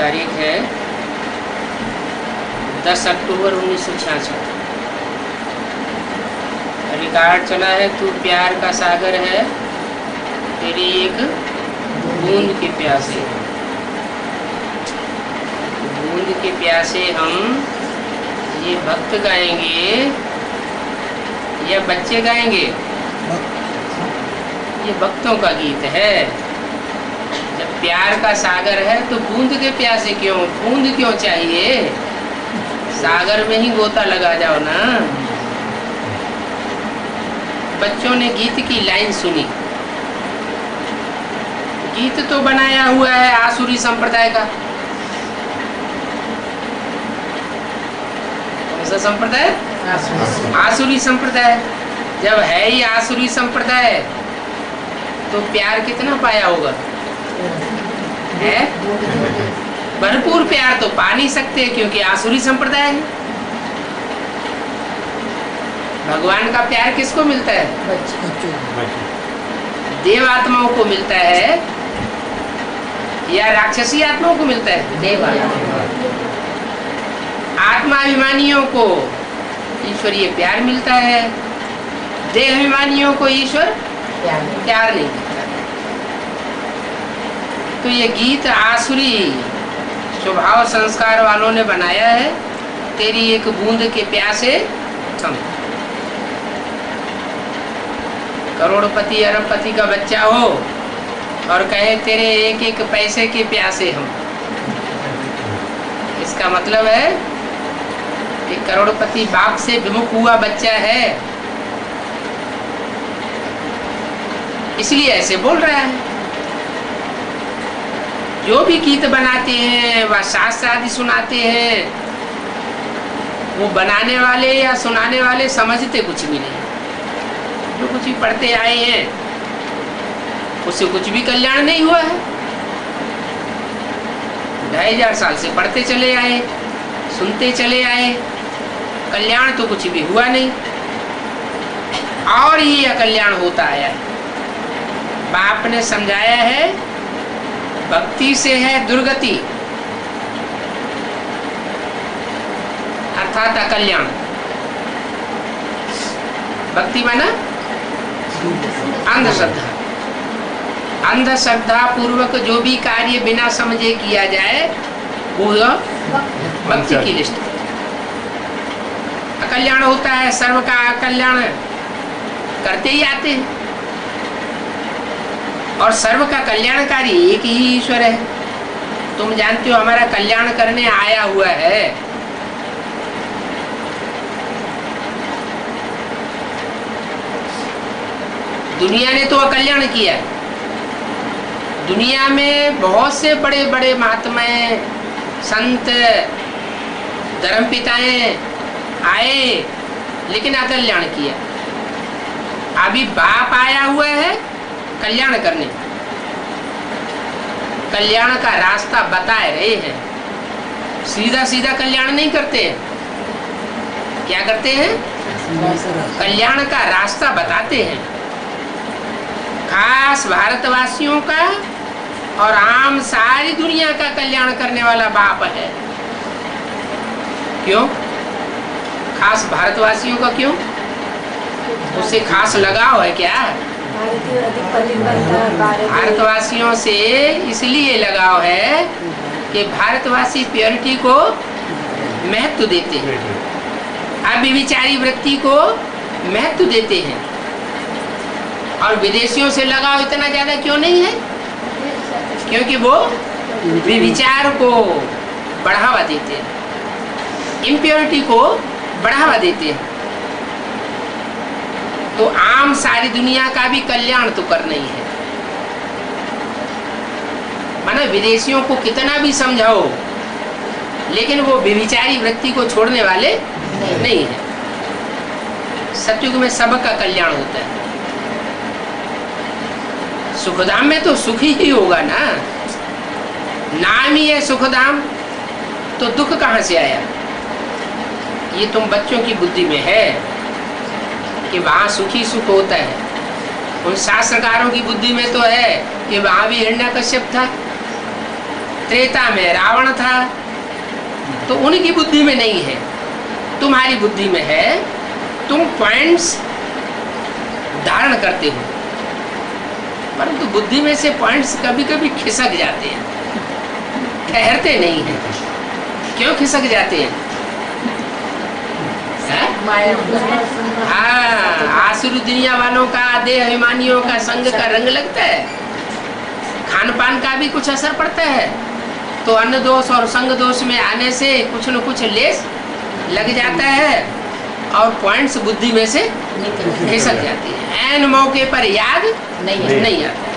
तारीख है 10 अक्टूबर 1966। रिकॉर्ड चला है, तू प्यार का सागर है, तेरी एक बूंद के प्यासे। बूंद के प्यासे हम ये भक्त गाएंगे या बच्चे गाएंगे? ये भक्तों का गीत है। जब प्यार का सागर है तो बूंद के प्यासे क्यों, बूंद क्यों चाहिए? सागर में ही गोता लगा जाओ ना। बच्चों ने गीत की लाइन सुनी। गीत तो बनाया हुआ है आसुरी संप्रदाय का। कौन सा संप्रदाय? आसुरी संप्रदाय। जब है ही आसुरी संप्रदाय तो प्यार कितना पाया होगा? है भरपूर प्यार तो पा नहीं सकते, क्योंकि आसुरी संप्रदाय है। भगवान का प्यार किसको मिलता है? देव आत्माओं को मिलता है या राक्षसी आत्माओं को मिलता है? देव आत्माभिमानियों को ईश्वरीय प्यार मिलता है, देहाभिमानियों को ईश्वर प्यार नहीं मिलता। तो ये गीत आसुरी स्वभाव संस्कार वालों ने बनाया है। तेरी एक बूंद के प्यासे हम। करोड़पति अरबपति का बच्चा हो और कहे तेरे एक एक पैसे के प्यासे हम, इसका मतलब है कि करोड़पति बाप से विमुख हुआ बच्चा है, इसलिए ऐसे बोल रहा है। जो भी गीत बनाते हैं व शास्त्र आदि सुनाते हैं, वो बनाने वाले या सुनाने वाले समझते कुछ भी नहीं। जो कुछ भी पढ़ते आए हैं उससे कुछ भी कल्याण नहीं हुआ है। 2500 साल से पढ़ते चले आए, सुनते चले आए, कल्याण तो कुछ भी हुआ नहीं, और ये अकल्याण होता आया है। बाप ने समझाया है भक्ति से है दुर्गति, अर्थात अकल्याण। भक्ति माना अंधश्रद्धा। अंधश्रद्धा पूर्वक जो भी कार्य बिना समझे किया जाए वो भक्ति की लिस्ट। अकल्याण होता है, सर्व का अकल्याण करते ही आते हैं, और सर्व का कल्याणकारी एक ही ईश्वर है। तुम जानते हो हमारा कल्याण करने आया हुआ है। दुनिया ने तो अकल्याण किया। दुनिया में बहुत से बड़े बड़े महात्माएं, संत, धर्मपिताएं आए, लेकिन अकल्याण किया। अभी बाप आया हुआ है कल्याण करने, कल्याण का रास्ता बताए रहे हैं। सीधा सीधा कल्याण नहीं करते हैं। क्या करते हैं? कल्याण का रास्ता बताते हैं। खास भारतवासियों का और आम सारी दुनिया का कल्याण करने वाला बाप है। क्यों? खास भारतवासियों का क्यों? उससे खास लगाव है क्या? भारतवासियों से इसलिए लगाव है कि भारतवासी प्योरिटी को महत्व देते हैं, अव्यभिचारी वृत्ति को महत्व देते हैं। और विदेशियों से लगाव इतना ज्यादा क्यों नहीं है? क्योंकि वो व्यभिचार को बढ़ावा देते हैं, इम्प्योरिटी को बढ़ावा देते हैं। तो आम सारी दुनिया का भी कल्याण तो करना ही है। माना विदेशियों को कितना भी समझाओ, लेकिन वो व्यभिचारी वृत्ति को छोड़ने वाले नहीं है। सतयुग में सबका कल्याण होता है। सुखधाम में तो सुख ही होगा ना, नाम ही है सुखधाम, तो दुख कहाँ से आया? ये तुम बच्चों की बुद्धि में है कि वहां सुखी सुख होता है। उन शास्त्रकारों की बुद्धि में तो है कि वहां भी हिरण्यकश्यप था, त्रेता में रावण था, तो उनकी बुद्धि में नहीं है, तुम्हारी बुद्धि में है। तुम पॉइंट्स धारण करते हो, परंतु बुद्धि में से पॉइंट्स कभी कभी खिसक जाते हैं, ठहरते नहीं हैं। क्यों खिसक जाते हैं? हाँ, आसुरी दुनिया वालों का, देह अभिमानियों का संग का रंग लगता है, खान पान का भी कुछ असर पड़ता है, तो अन्न दोष और संग दोष में आने से कुछ न कुछ लेस लग जाता है और पॉइंट्स बुद्धि में से खिसक जाती है। ऐन मौके पर याद नहीं आता,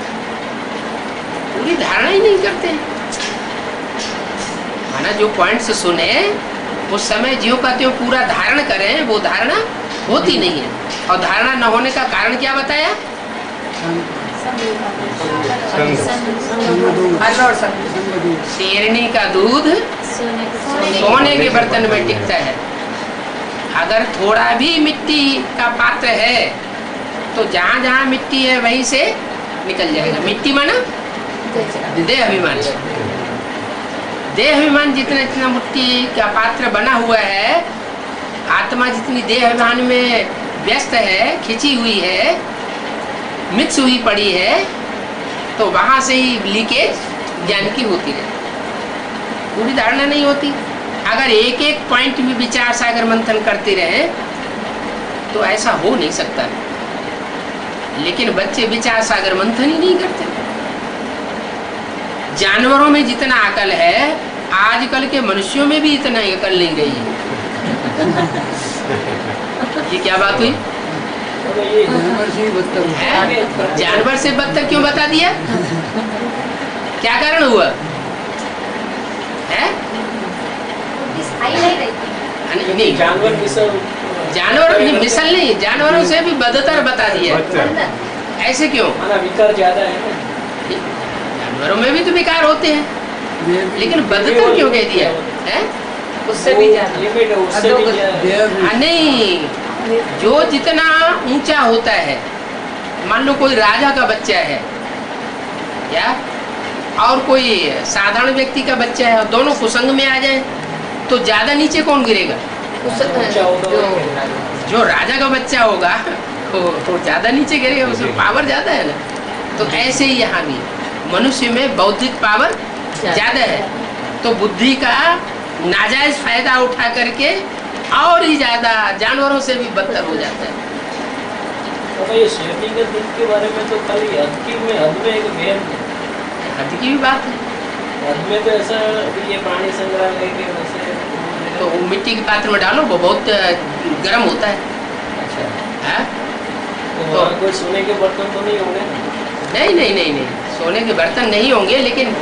पूरी धारणा ही नहीं करते। माना जो पॉइंट्स सुने उस समय ज्यों का त्यों पूरा धारण करें, वो धारणा होती नहीं है। और धारणा न होने का कारण क्या बताया? शेरनी का दूध सोने के बर्तन में टिकता है। अगर थोड़ा भी मिट्टी का पात्र है तो जहाँ जहाँ मिट्टी है वहीं से निकल जाएगा। मिट्टी माना देह अभिमान, देह अभिमान जितना जितना मिट्टी का पात्र बना हुआ है, आत्मा जितनी देह अभिमान में व्यस्त है, खिंची हुई है, मिक्स हुई पड़ी है, तो वहां से ही लीकेज ज्ञान की होती है, पूरी धारणा नहीं होती। अगर एक एक पॉइंट में विचार सागर मंथन करते रहे तो ऐसा हो नहीं सकता। लेकिन बच्चे विचार सागर मंथन ही नहीं करते। जानवरों में जितना अकल है, आजकल के मनुष्यों में भी इतना अकल नहीं रही है। ये क्या बात हुई? जानवर से बदतर क्यों बता दिया? क्या कारण हुआ है? नहीं, जानवर मिसल नहीं, जानवरों से भी बदतर बता दिया। ऐसे क्यों? विकार ज्यादा है। जानवरों में भी तो विकार होते हैं, लेकिन बदतर क्यों कह दिया है? उससे भी नहीं, जो जितना ऊंचा होता है, मान लो कोई राजा का बच्चा है या और कोई साधारण व्यक्ति का बच्चा है, और दोनों कुसंग में आ जाए तो ज्यादा नीचे कौन गिरेगा? जो राजा का बच्चा होगा वो ज्यादा नीचे गिरेगा, उसमें पावर ज्यादा है ना। तो ऐसे ही यहाँ भी मनुष्य में बौद्धिक पावर ज्यादा है, तो बुद्धि का नाजायज फायदा उठा करके और ही ज्यादा जानवरों से भी बदतर हो जाता है। तो ये शेरनी के दूध के बारे में तो खाली हद में एक भेद, हद की भी बात है। हद में तो ऐसा ये प्राणी संग्रहालय के वैसे तो मिट्टी के पात्र में डालो, वो बहुत गर्म होता है। अच्छा है? तो कोई सोने के बर्तन तो नहीं होंगे? नहीं नहीं नहीं नहीं, सोने के बर्तन नहीं होंगे, लेकिन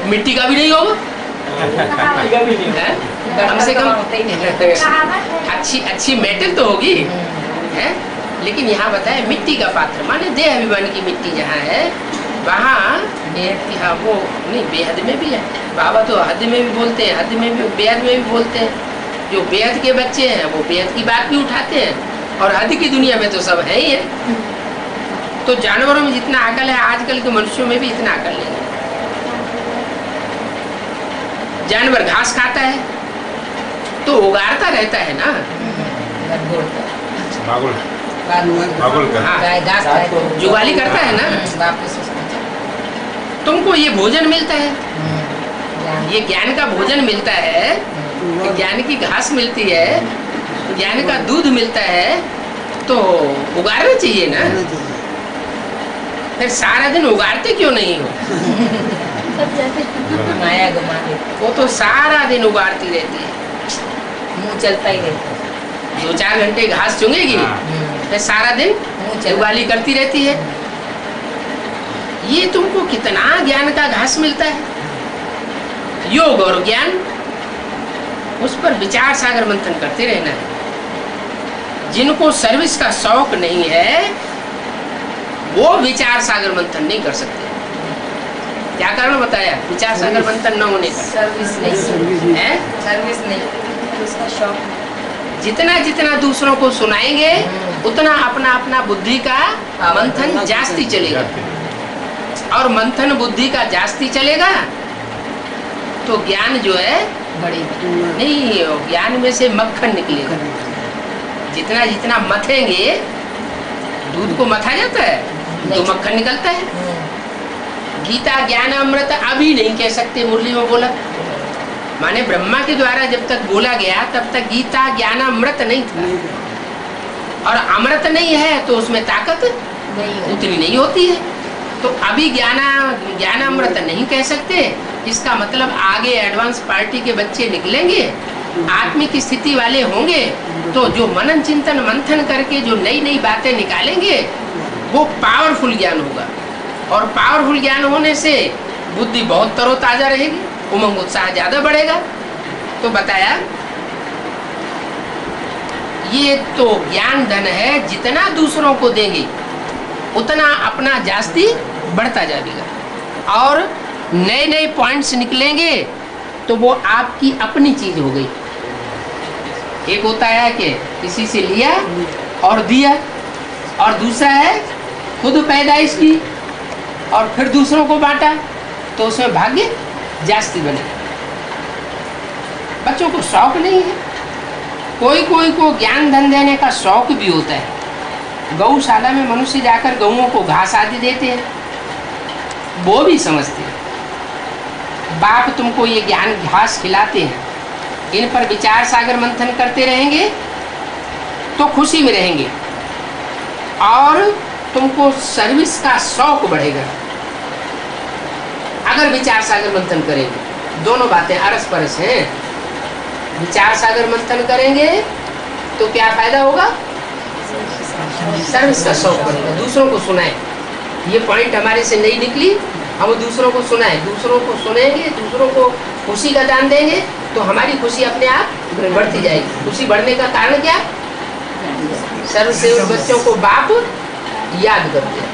मिट्टी का भी नहीं होगा। कम से कम अच्छी मेटल तो होगी है। लेकिन यहाँ बताए मिट्टी का पात्र, माने देह अभिमान की मिट्टी जहाँ है वहाँ हाँ वो नहीं, बेहद में भी है। बाबा तो हद में भी बोलते हैं, हद में भी, बेहद में भी बोलते हैं। जो बेहद के बच्चे हैं वो बेहद की बात भी उठाते हैं, और हद की दुनिया में तो सब है ही है। तो जानवरों में जितना अकल है, आजकल के मनुष्यों में भी इतना अकल नहीं है। जानवर घास खाता है तो उगारता रहता है ना, जुगाली करता है ना। तुमको ये भोजन मिलता है, ये ज्ञान का भोजन मिलता है, ज्ञान की घास मिलती है, ज्ञान का दूध मिलता है, तो उगारना चाहिए ना। फिर सारा दिन उगारते क्यों नहीं हो? माया घुमा दे, वो तो सारा दिन उगारती रहती है, मुंह चलता ही रहता है। 2-4 घंटे घास चुंगेगी, फिर सारा दिन जुगाली करती रहती है। ये तुमको कितना ज्ञान का घास मिलता है, योग और ज्ञान, उस पर विचार सागर मंथन करते रहना है। जिनको सर्विस का शौक नहीं है वो विचार सागर मंथन नहीं कर सकते। क्या कारण बताया विचार सागर मंथन न होने का? सर्विस नहीं है, सर्विस नहीं, उसका शौक। जितना जितना दूसरों को सुनाएंगे उतना अपना अपना बुद्धि का मंथन जास्ती चलेगा, और मंथन बुद्धि का जास्ती चलेगा तो ज्ञान जो है बढ़ेगी। नहीं, ज्ञान में से मक्खन निकलेगा। जितना जितना मथेंगे, दूध को मथा जाता है तो मक्खन निकलता है। गीता ज्ञान अमृत अभी नहीं कह सकते, मुरली में बोला, माने ब्रह्मा के द्वारा जब तक बोला गया तब तक गीता ज्ञान अमृत नहीं था। और अमृत नहीं है तो उसमें ताकत उतनी नहीं होती है। तो अभी ज्ञान अमृत नहीं कह सकते। इसका मतलब आगे एडवांस पार्टी के बच्चे निकलेंगे, आत्मिक स्थिति वाले होंगे, तो जो मनन चिंतन मंथन करके जो नई नई बातें निकालेंगे वो पावरफुल ज्ञान होगा। और पावरफुल ज्ञान होने से बुद्धि बहुत तरोताजा रहेगी, उमंग उत्साह ज्यादा बढ़ेगा। तो बताया ये तो ज्ञान धन है, जितना दूसरों को देंगे उतना अपना जास्ती बढ़ता जाएगा। और नए नए पॉइंट्स निकलेंगे तो वो आपकी अपनी चीज हो गई। एक होता है कि किसी से लिया और दिया, और दूसरा है खुद पैदाइश की और फिर दूसरों को बांटा, तो उसमें भाग्य जास्ती बने। बच्चों को शौक नहीं है, कोई कोई को ज्ञान धन देने का शौक भी होता है। गौशाला में मनुष्य जाकर गऊओं को घास आदि देते हैं, वो भी समझते हैं बाप तुमको ये ज्ञान घास खिलाते हैं, इन पर विचार सागर मंथन करते रहेंगे तो खुशी में रहेंगे और तुमको सर्विस का शौक बढ़ेगा। अगर विचार सागर मंथन करेंगे, दोनों बातें अरस परस हैं। विचार सागर मंथन करेंगे तो क्या फायदा होगा? सर्विस का शौक बढ़ेगा, दूसरों को सुनाए। ये पॉइंट हमारे से नहीं निकली, हम दूसरों को सुनाए, दूसरों को सुनेंगे, दूसरों को खुशी का दान देंगे तो हमारी खुशी अपने आप बढ़ती जाएगी। खुशी बढ़ने का कारण क्या? सर्वसेवक बच्चों को बाप याद करते हैं।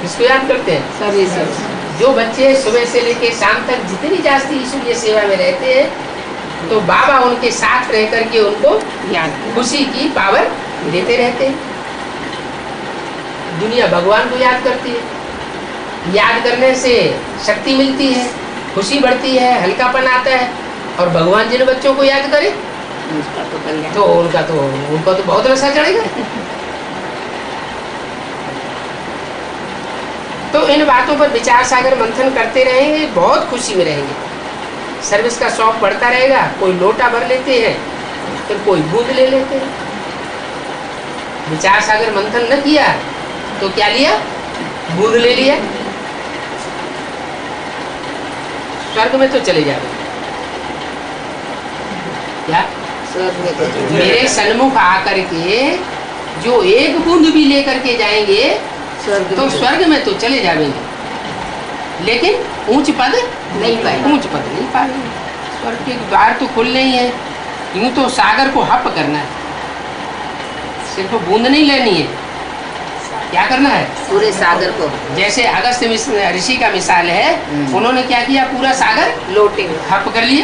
किसको याद करते हैं? सर्वसेवक। जो बच्चे सुबह से लेकर शाम तक जितनी जास्ती ईश्वरीय सेवा में रहते हैं तो बाबा उनके साथ रह करके उनको याद खुशी की पावर देते रहते हैं। दुनिया भगवान को याद करती है, याद करने से शक्ति मिलती है, खुशी बढ़ती है, हल्कापन आता है। और भगवान जिन बच्चों को याद करे तो उनका तो बहुत नशा चढ़ेगा। तो इन बातों पर विचार सागर मंथन करते रहेंगे, बहुत खुशी में रहेंगे, सर्विस का शौक बढ़ता रहेगा। कोई लोटा भर लेते हैं, फिर कोई बूंद ले लेते हैं। विचार सागर मंथन न किया तो क्या लिया? बूंद ले लिया। स्वर्ग में तो चले जाओगे क्या? मेरे सन्मुख आकर के जो एक बूंद भी लेकर के जाएंगे तो स्वर्ग में तो चले जाएंगे, लेकिन ऊंच पद नहीं पाएंगे। ऊंच पद नहीं पाएंगे। स्वर्ग के द्वार तो खुलने ही है, यूं तो सागर को हप करना है, सिर्फ बूंद नहीं लेनी है। क्या करना है? पूरे सागर को। जैसे अगस्त ऋषि का मिसाल है, उन्होंने क्या किया? पूरा सागर लोटे हप कर लिए।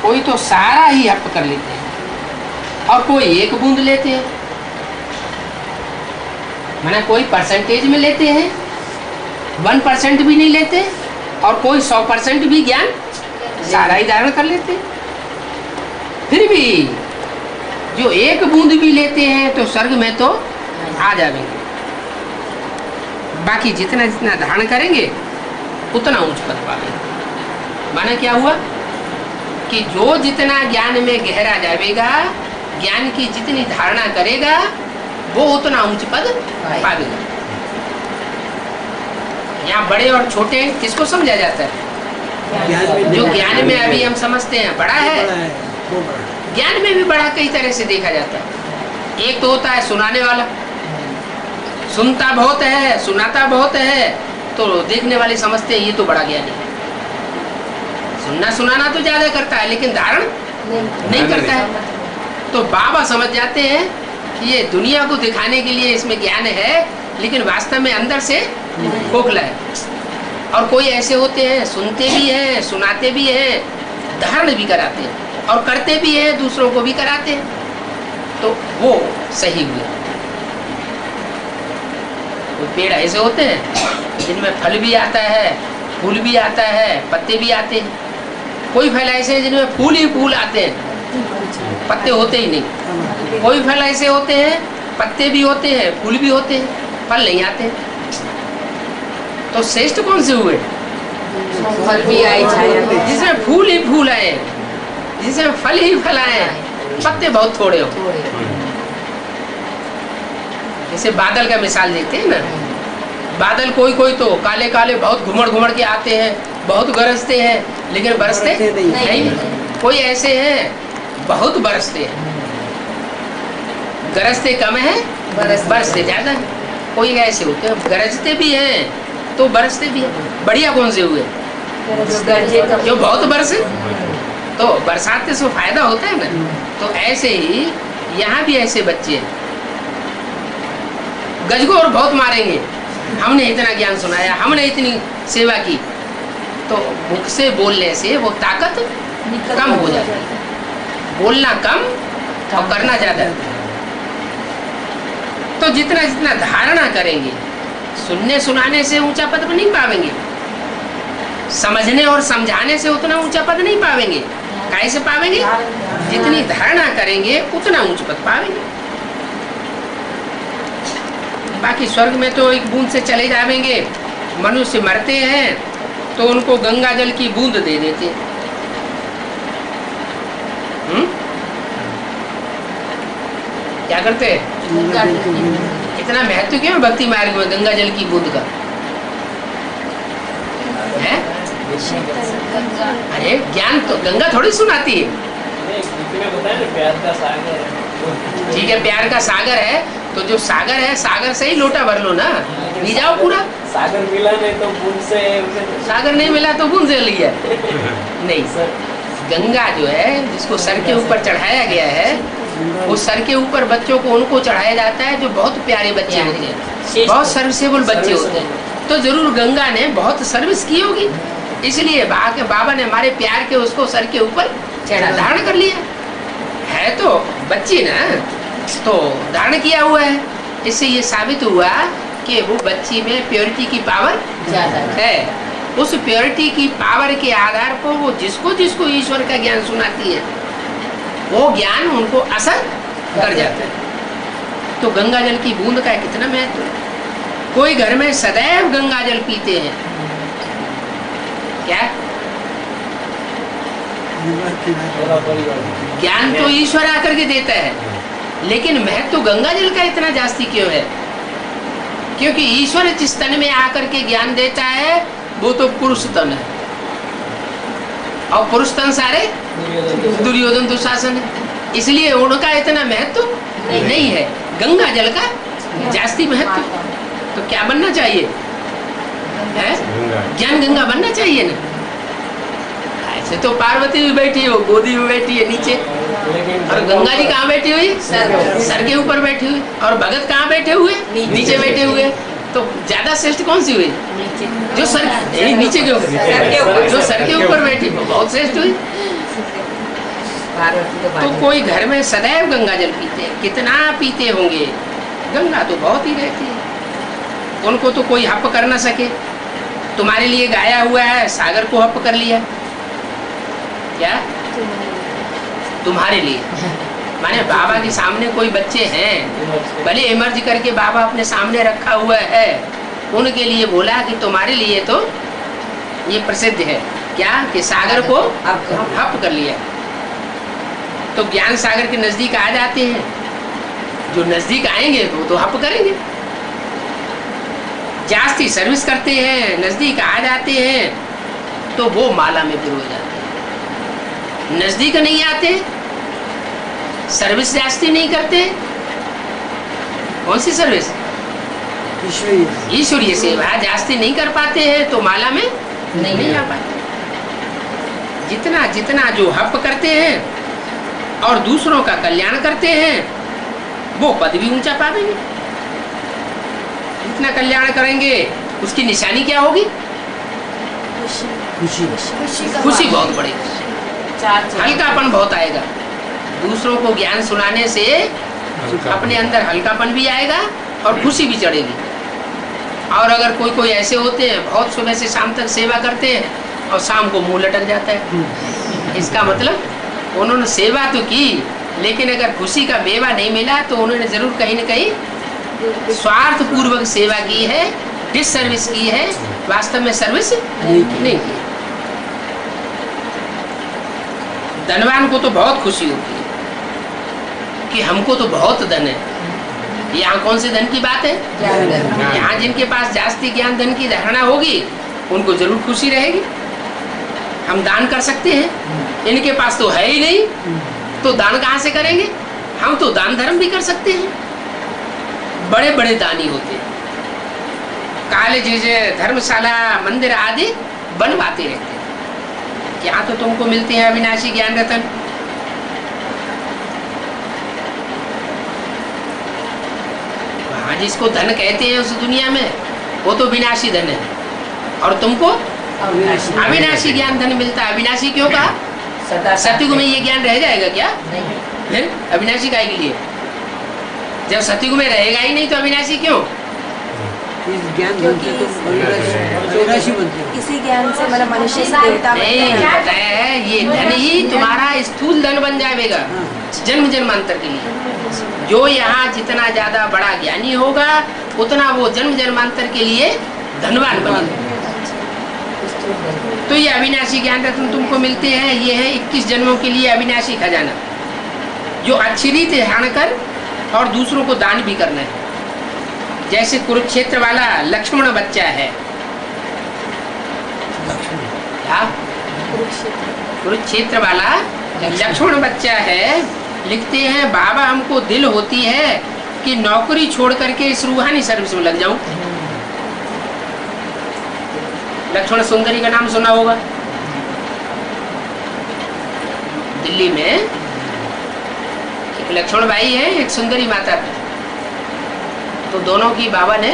कोई तो सारा ही हप कर लेते हैं और कोई एक बूंद लेते हैं, माना कोई परसेंटेज में लेते हैं, 1% भी नहीं लेते, और कोई 100% भी ज्ञान सारा ही धारण कर लेते हैं। फिर भी जो एक बूंद भी लेते हैं तो स्वर्ग में तो आ जाएंगे। बाकी जितना जितना धारण करेंगे उतना उच्च पद पाएंगे। माना क्या हुआ कि जो जितना ज्ञान में गहरा जाएगा, ज्ञान की जितनी धारणा करेगा वो उतना उच्च पद पाएगा। यहाँ बड़े और छोटे किसको समझा जाता है? जो ज्ञान में अभी हम समझते हैं बड़ा है, ज्ञान में भी बड़ा कई तरह से देखा जाता है। एक तो होता है सुनाने वाला, सुनता बहुत है, सुनाता बहुत है, तो देखने वाले समझते हैं ये तो बड़ा ज्ञानी है। सुनना सुनाना तो ज्यादा करता है लेकिन धारण नहीं करता है। तो बाबा समझ जाते हैं कि ये दुनिया को दिखाने के लिए इसमें ज्ञान है, लेकिन वास्तव में अंदर से खोखला है। और कोई ऐसे होते हैं सुनते भी हैं, सुनाते भी हैं, धारण भी कराते हैं और करते भी हैं, दूसरों को भी कराते हैं, तो वो सही हुए। कोई पेड़ ऐसे होते हैं जिनमें फल भी आता है, फूल भी आता है, पत्ते भी आते हैं। कोई फल ऐसे हैं जिनमें फूल ही फूल आते हैं, पत्ते होते ही नहीं। कोई फल ऐसे होते हैं पत्ते भी होते हैं, फूल भी होते हैं, फल नहीं आते। तो श्रेष्ठ कौन से हुए? फल भी आए, छाया जिसमें फूल ही फूल आए, जिसमें फल ही फल आए, पत्ते बहुत थोड़े हो। थोड़े। जैसे बादल का मिसाल देखते हैं ना, बादल कोई कोई तो काले काले बहुत घुमड़ घुमड़ के आते हैं, बहुत गरजते हैं, लेकिन बरसते नहीं। कोई ऐसे हैं बहुत बरसते हैं, गरजते कम है, बरसते ज्यादा है। कोई ऐसे होते हैं गरजते भी हैं तो बरसते भी हैं। बढ़िया कौन से हुए? जो बहुत बरसे, तो बरसात से फायदा होता है ना। तो ऐसे ही यहाँ भी ऐसे बच्चे हैं, गजगोर बहुत मारेंगे, हमने इतना ज्ञान सुनाया, हमने इतनी सेवा की, तो मुख से बोलने से वो ताकत कम हो जाती है। बोलना कम और करना ज्यादा। तो जितना जितना धारणा करेंगे, सुनने सुनाने से ऊंचा पद पर नहीं पावेंगे, समझने और समझाने से उतना ऊंचा पद नहीं पावेंगे। कैसे पावेंगे? जितनी धारणा करेंगे उतना ऊंच पद पावेंगे। बाकी स्वर्ग में तो एक बूंद से चले जाएंगे। मनुष्य मरते हैं तो उनको गंगा जल की बूंद दे देते हैं। क्या करते हैं? इतना महत्व क्यों है भक्ति मार्ग में गंगा जल की बूंद का? है? अरे ज्ञान तो गंगा थोड़ी सुनाती है। प्यार का सागर है। ठीक है, प्यार का सागर है, तो जो सागर है सागर से ही लोटा भर लो ना, पी जाओ पूरा। सागर मिला नहीं तो बूंद से, सागर नहीं मिला तो बूंद से लिया नहीं सर। गंगा जो है जिसको सर के ऊपर चढ़ाया गया है, वो सर के ऊपर बच्चों को उनको चढ़ाया जाता है जो बहुत प्यारे बच्चे होते हैं, बहुत सर्विसेबल बच्चे होते हैं। तो जरूर गंगा ने बहुत सर्विस की होगी, इसलिए बाबा ने हमारे प्यार के उसको सर के ऊपर धारण कर लिया है। तो बच्ची ना तो धारण किया हुआ है। इससे ये साबित हुआ कि वो बच्ची में प्योरिटी की पावर ज्यादा है। उस प्योरिटी की पावर के आधार पर वो जिसको जिसको ईश्वर का ज्ञान सुनाती है, वो ज्ञान उनको असर कर जाता है। तो गंगा जल की बूंद का कितना महत्व है। कोई घर में सदैव गंगा जल पीते हैं, क्या ज्ञान तो ईश्वर आकर के देता है, लेकिन महत्व तो गंगा जल का इतना जास्ती क्यों है? क्योंकि ईश्वर जिस तन में आकर के ज्ञान देता है वो तो पुरुष तन है, और पुरुष तन सारे दुर्योधन दुशासन है, इसलिए उनका इतना महत्व नहीं है। गंगा जल का जास्ती महत्व। तो क्या बनना चाहिए? ज्ञान गंगा बनना चाहिए ना। ऐसे तो पार्वती भी बैठी है, वो गोदी में बैठी है नीचे, और गंगा जी कहाँ बैठी हुई? सर के ऊपर बैठी हुई। और भगत कहाँ बैठे हुए? नीचे बैठे हुए। तो ज्यादा श्रेष्ठ कौन सी हुई? जो सर नीचे के ऊपर, जो सर के ऊपर बैठी वो बहुत श्रेष्ठ हुई। तो कोई घर में सदैव गंगा जल पीते हैं, कितना पीते होंगे? गंगा तो बहुत ही रहती है, उनको तो कोई हप कर ना सके। तुम्हारे लिए गाया हुआ है, सागर को हप कर लिया। क्या? तुम्हारे लिए माने बाबा के सामने कोई बच्चे हैं, भले इमर्ज करके बाबा अपने सामने रखा हुआ है, उनके लिए बोला कि तुम्हारे लिए तो ये प्रसिद्ध है क्या कि सागर को हप कर लिया। तो ज्ञान सागर के नजदीक आ जाते हैं, जो नजदीक आएंगे तो हप करेंगे। जास्ती सर्विस करते हैं, नजदीक आ जाते हैं तो वो माला में पिरो जाते हैं। नजदीक नहीं आते, सर्विस जास्ती नहीं करते। कौन सी सर्विस? ईश्वरीय सेवा जास्ती नहीं कर पाते हैं तो माला में नहीं आ पाते। जितना जितना जो हप करते हैं और दूसरों का कल्याण करते हैं, वो पद भी ऊंचा पाएंगे। जितना कल्याण करेंगे उसकी निशानी क्या होगी? खुशी बहुत बढ़ेगी, हल्कापन बहुत आएगा। दूसरों को ज्ञान सुनाने से अपने अंदर हल्कापन भी आएगा और खुशी भी चढ़ेगी। और अगर कोई कोई ऐसे होते हैं बहुत सुबह से शाम तक सेवा करते हैं और शाम को मुंह लटक जाता है। इसका मतलब उन्होंने सेवा तो की, लेकिन अगर खुशी का मेवा नहीं मिला तो उन्होंने जरूर कहीं न कहीं स्वार्थ पूर्वक सेवा की है, डिस सर्विस की है, वास्तव में सर्विस नहीं की। धनवान को तो बहुत खुशी होती है कि हमको तो बहुत धन है। यहाँ कौन से धन की बात है? यहाँ जिनके पास जास्ती ज्ञान धन की धारणा होगी उनको जरूर खुशी रहेगी। हम दान कर सकते हैं, इनके पास तो है ही नहीं, तो दान कहाँ से करेंगे? हम तो दान धर्म भी कर सकते हैं। बड़े बड़े दानी होते हैं, कॉलेज, धर्मशाला, मंदिर आदि बनवाते रहते हैं। यहाँ तो तुमको मिलते हैं अविनाशी ज्ञान रतन। वहाँ जिसको धन कहते हैं उस दुनिया में वो तो विनाशी धन है, और तुमको अविनाशी ज्ञान धन मिलता है। अविनाशी क्यों कहा? सतयुग में ये ज्ञान रह जाएगा क्या? फिर अविनाशी काहे के लिए? जब सतयुग में रहेगा ही नहीं तो अविनाशी क्यों? इस ज्ञान बनते तो अविनाशी बनते हैं। इसी ज्ञान से मतलब मनुष्य से देवता बनते हैं। ये धन ही तुम्हारा स्थूल धन बन जाएगा जन्म जन्मांतर के लिए। जो यहाँ जितना ज्यादा बड़ा ज्ञानी होगा उतना वो जन्म जन्मांतर के लिए धनवान बनेगा। तो ये अविनाशी ज्ञान रत्न तुमको मिलते हैं। ये है 21 जन्मों के लिए अविनाशी खजाना, जो अच्छी रीति धारण कर और दूसरों को दान भी करना है। जैसे कुरुक्षेत्र वाला लक्ष्मण बच्चा है, क्या कुरुक्षेत्र वाला लक्ष्मण बच्चा है। लिखते हैं बाबा हमको दिल होती है कि नौकरी छोड़ करके इस रूहानी सर्विस में लग जाऊं। लक्ष्मण सुंदरी का नाम सुना होगा। दिल्ली में एक लक्ष्मण भाई है, एक सुंदरी माता है। तो दोनों की बाबा ने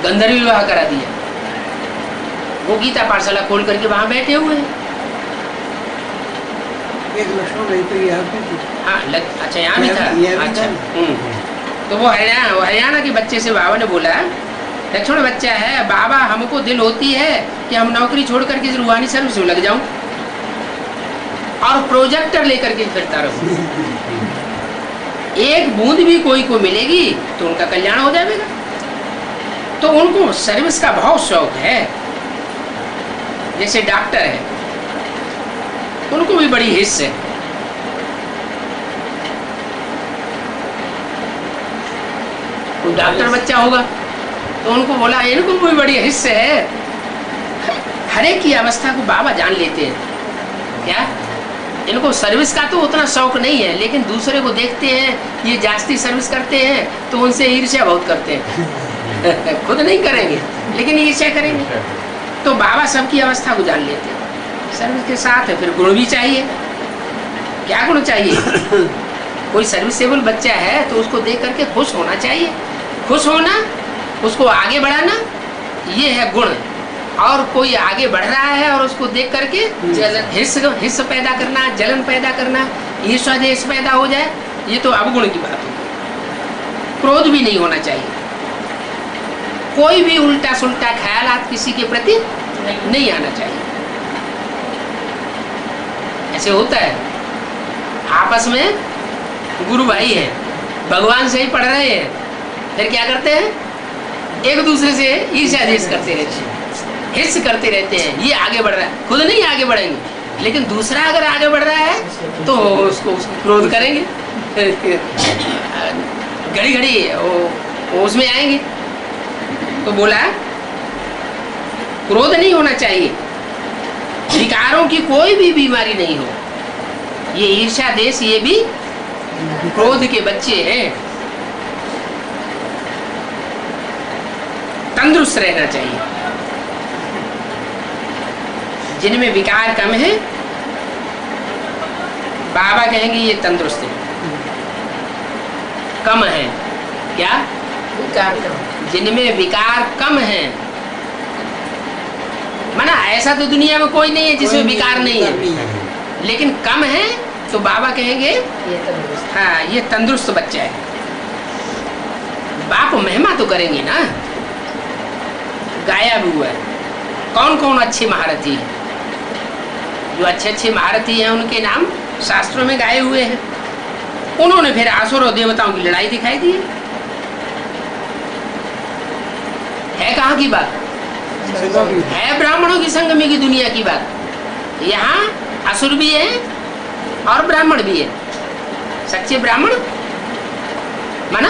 गंधर्व विवाह करा दिया। वो गीता पाठशाला खोल करके वहां बैठे हुए हैं। एक लक्ष्मण भाई तो यहाँ पे थे। हाँ अच्छा, यहाँ भी था। अच्छा तो वो हरियाणा के बच्चे से बाबा ने बोला, लक्ष्मण बच्चा है, बाबा हमको दिल होती है कि हम नौकरी छोड़ करके इस रूहानी सर्विस में लग जाऊं और प्रोजेक्टर लेकर के फिरता रहूं। एक बूंद भी कोई को मिलेगी तो उनका कल्याण हो जाएगा। तो उनको सर्विस का बहुत शौक है। जैसे डॉक्टर है, उनको भी बड़ी हिस्स है। कोई डॉक्टर बच्चा होगा तो उनको बोला इनको भी बड़ी हिस्से है। हर एक की अवस्था को बाबा जान लेते हैं। क्या इनको सर्विस का तो उतना शौक नहीं है, लेकिन दूसरे को देखते हैं ये जास्ती सर्विस करते हैं तो उनसे ईर्ष्या बहुत करते हैं। खुद नहीं करेंगे लेकिन ईर्ष्या करेंगे। तो बाबा सबकी अवस्था को जान लेते हैं। सर्विस के साथ फिर गुण भी चाहिए। क्या गुण चाहिए? कोई सर्विसेबल बच्चा है तो उसको देख करके खुश होना चाहिए। खुश होना, उसको आगे बढ़ाना, ये है गुण। और कोई आगे बढ़ रहा है और उसको देख करके हिस्स पैदा करना, जलन पैदा करना, ईर्ष्या देश पैदा हो जाए, ये तो अवगुण की बात है। क्रोध भी नहीं होना चाहिए। कोई भी उल्टा सुल्टा ख्यालात किसी के प्रति नहीं आना चाहिए। ऐसे होता है आपस में गुरु भाई है, भगवान से ही पढ़ रहे हैं, फिर क्या करते हैं? एक दूसरे से ईर्ष्या देश करते रहते हैं, हिस्स करते रहते हैं। ये आगे बढ़ रहा है, खुद नहीं आगे बढ़ेंगे, लेकिन दूसरा अगर आगे बढ़ रहा है तो उसको क्रोध करेंगे। घड़ी घड़ी वो उसमें आएंगे। तो बोला क्रोध नहीं होना चाहिए, विकारों की कोई भी बीमारी नहीं हो। ये ईर्ष्या देश, ये भी क्रोध के बच्चे हैं। तंदुरुस्त रहना चाहिए। जिनमें विकार कम है बाबा कहेंगे ये तंदुरुस्त है। कम है क्या? विकार कम। जिनमें विकार कम है, माना ऐसा तो दुनिया में कोई नहीं है जिसमें विकार नहीं है, लेकिन कम है तो बाबा कहेंगे ये तंदुरुस्त। हाँ ये तंदुरुस्त बच्चा है। बाप महिमा तो करेंगे ना। गाया भी हुआ है। कौन कौन अच्छे महारथी हैं? जो अच्छे अच्छे महारथी हैं उनके नाम शास्त्रों में गाए हुए हैं। उन्होंने फिर असुर और देवताओं की लड़ाई दिखाई दी है कहाँ की बात है? ब्राह्मणों की संगमी की दुनिया की बात। यहाँ असुर भी है और ब्राह्मण भी है। सच्चे ब्राह्मण माना